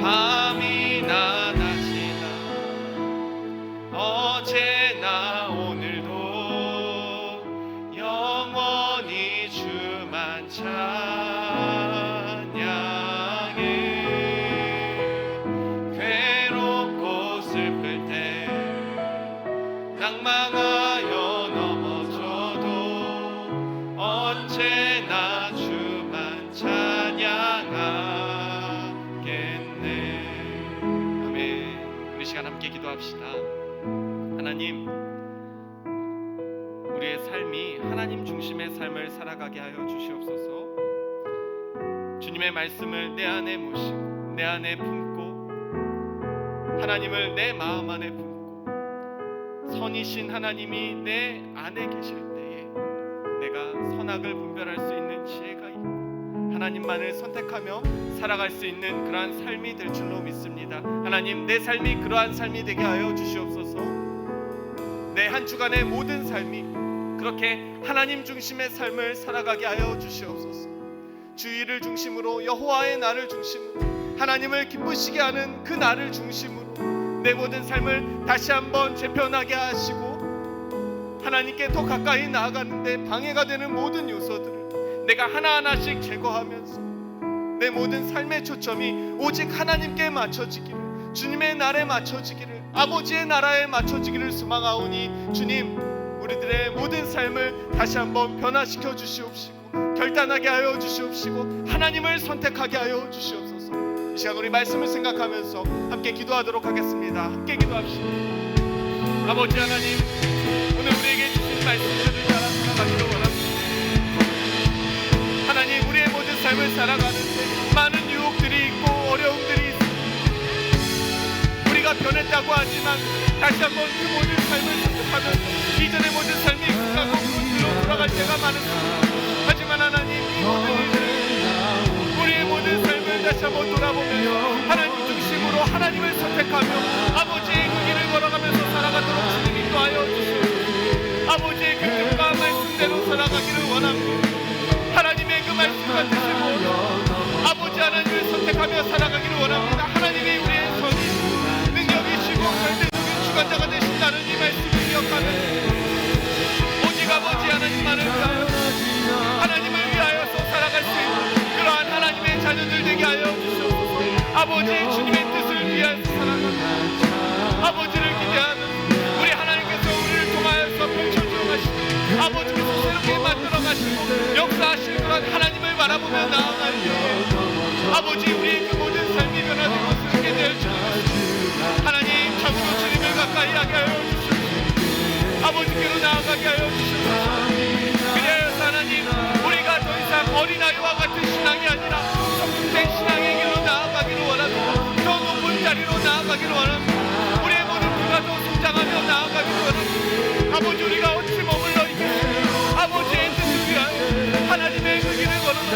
밤이나 낮이나 어제나 오늘도 향하여 넘어져도 언제나 주만 찬양하겠네. 아멘. 우리 시간 함께 기도합시다. 하나님, 우리의 삶이 하나님 중심의 삶을 살아가게 하여 주시옵소서. 주님의 말씀을 내 안에 모시고 내 안에 품고 하나님을 내 마음 안에 품고 선이신 하나님이 내 안에 계실 때에 내가 선악을 분별할 수 있는 지혜가 있고 하나님만을 선택하며 살아갈 수 있는 그러한 삶이 될 줄로 믿습니다. 하나님, 내 삶이 그러한 삶이 되게 하여 주시옵소서. 내 한 주간의 모든 삶이 그렇게 하나님 중심의 삶을 살아가게 하여 주시옵소서. 주일을 중심으로 여호와의 날을 중심으로 하나님을 기쁘시게 하는 그 날을 중심으로 내 모든 삶을 다시 한번 재편하게 하시고 하나님께 더 가까이 나아가는데 방해가 되는 모든 요소들을 내가 하나하나씩 제거하면서 내 모든 삶의 초점이 오직 하나님께 맞춰지기를, 주님의 날에 맞춰지기를, 아버지의 나라에 맞춰지기를 소망하오니 주님, 우리들의 모든 삶을 다시 한번 변화시켜 주시옵시고 결단하게 하여 주시옵시고 하나님을 선택하게 하여 주시옵소서. 이 시간 우리 말씀을 생각하면서 함께 기도하도록 하겠습니다. 함께 기도합시다. 아버지 하나님, 오늘 우리에게 주신 말씀들을 따라 살아가기를 원합니다. 하나님, 우리의 모든 삶을 살아가는데 많은 유혹들이 있고 어려움들이 있습니다. 우리가 변했다고 하지만 다시 한번 그 모든 삶을 선택하면서 이전의 모든 삶이 익숙하고 그곳으로 돌아갈 때가 많습니다. 하지만 하나님, 이 모든 일들을 우리의 모든 삶을 다시 한번 돌아보면서 하나님 중심으로 하나님을 선택하며 아버지의 그 길을 걸어가면서 살아가도록 주님 인도하여 주시옵소서. 아버지의 그 뜻과 말씀대로 살아가기를 원합니다. 하나님의 그 말씀과 뜻을 모두 아버지 하나님을 선택하며 살아가기를 원합니다. 하나님이 우리의 선이 능력이시고 절대적인 주관자가 되신다는 이 말씀을 기억하면서 오직 아버지 하나님만을 위하여 하나님을 위하여서 살아갈 수 있는 그러한 하나님의 자녀들 되게 하여 주시옵소서. 아버지 주님의 뜻을 위하여서 살아가는 아버지를 기대하는 우리 하나님께서 우리를 통하여서 펼쳐주어 가시고 아버지께서 새롭게 만들어 가시고 역사하실 그런 하나님을 바라보며 나아갈 때 아버지 우리의 그 모든 삶이 변화된 것을 알게 될 줄 하나님, 참으로 주님을 가까이 하게 하여 주시옵소서. 아버지께로 나아가게 하여 주시옵소서. 그래서 하나님, 우리가 더 이상 어린아이와 같은 신앙이 아니라 성숙된 신앙의 길로 나아가기를 원합니다. 더 높은 자리로 나아가기를 원합니다. 우리의 모든 부가 더 성장하며 나아가기를 원합니다. 아버지, 우리가 어찌 머물러 있겠습니까? 아버지의 뜻을 위하여 하나님의 그 길을 걸어서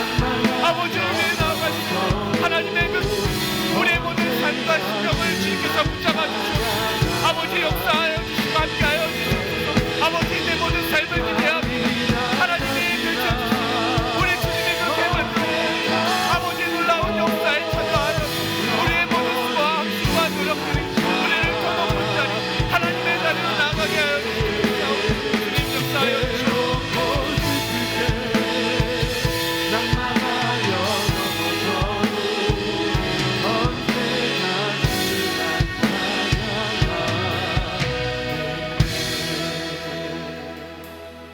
아버지를 위해 나아가시고 하나님의 그 우리의 모든 삶과 신경을 주님께서 붙잡아 주시옵소서. 아버지 역사하여 주시고 함께하여 주시옵소서. 아버지, 내 모든 삶을 기대합니다. 하나님이 펼쳐주시고 우리 주님이 그렇게 만들어 아버지 놀라운 역사에 참여하여 우리의 모든 수고와 학수와 노력들이 우리를 더 높은 자리 하나님의 자리로 나아가게 하여 주시옵소서. 주님 역사하여 주시옵소서.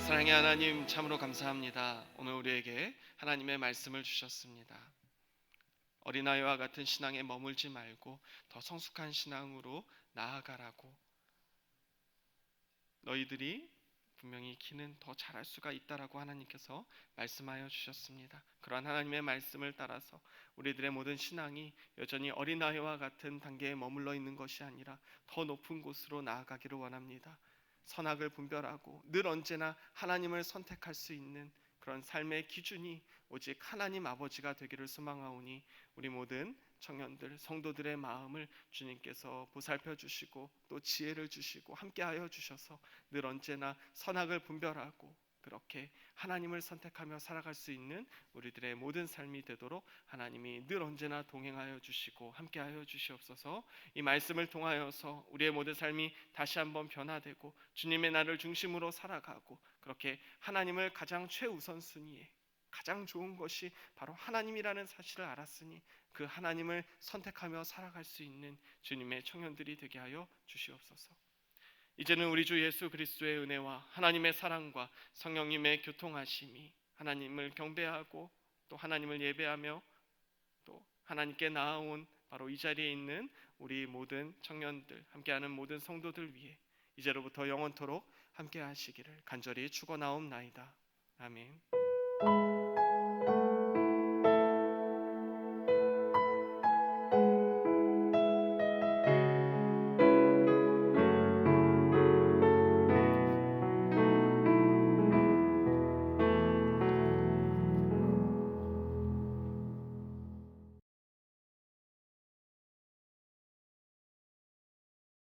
사랑의 하나님, 참으로 감사합니다. 오늘 우리에게 하나님의 말씀을 주셨습니다. 어린아이와 같은 신앙에 머물지 말고 더 성숙한 신앙으로 나아가라고, 너희들이 분명히 키는 더 잘할 수가 있다라고 하나님께서 말씀하여 주셨습니다. 그러한 하나님의 말씀을 따라서 우리들의 모든 신앙이 여전히 어린아이와 같은 단계에 머물러 있는 것이 아니라 더 높은 곳으로 나아가기를 원합니다. 선악을 분별하고 늘 언제나 하나님을 선택할 수 있는 그런 삶의 기준이 오직 하나님 아버지가 되기를 소망하오니 우리 모든 청년들, 성도들의 마음을 주님께서 보살펴 주시고 또 지혜를 주시고 함께하여 주셔서 늘 언제나 선악을 분별하고 그렇게 하나님을 선택하며 살아갈 수 있는 우리들의 모든 삶이 되도록 하나님이 늘 언제나 동행하여 주시고 함께하여 주시옵소서. 이 말씀을 통하여서 우리의 모든 삶이 다시 한번 변화되고 주님의 날을 중심으로 살아가고 그렇게 하나님을 가장 최우선순위에 가장 좋은 것이 바로 하나님이라는 사실을 알았으니 그 하나님을 선택하며 살아갈 수 있는 주님의 청년들이 되게 하여 주시옵소서. 이제는 우리 주 예수 그리스도의 은혜와 하나님의 사랑과 성령님의 교통하심이 하나님을 경배하고 또 하나님을 예배하며 또 하나님께 나아온 바로 이 자리에 있는 우리 모든 청년들, 함께하는 모든 성도들 위해 이제로부터 영원토록 함께 하시기를 간절히 축원하옵나이다. 아멘.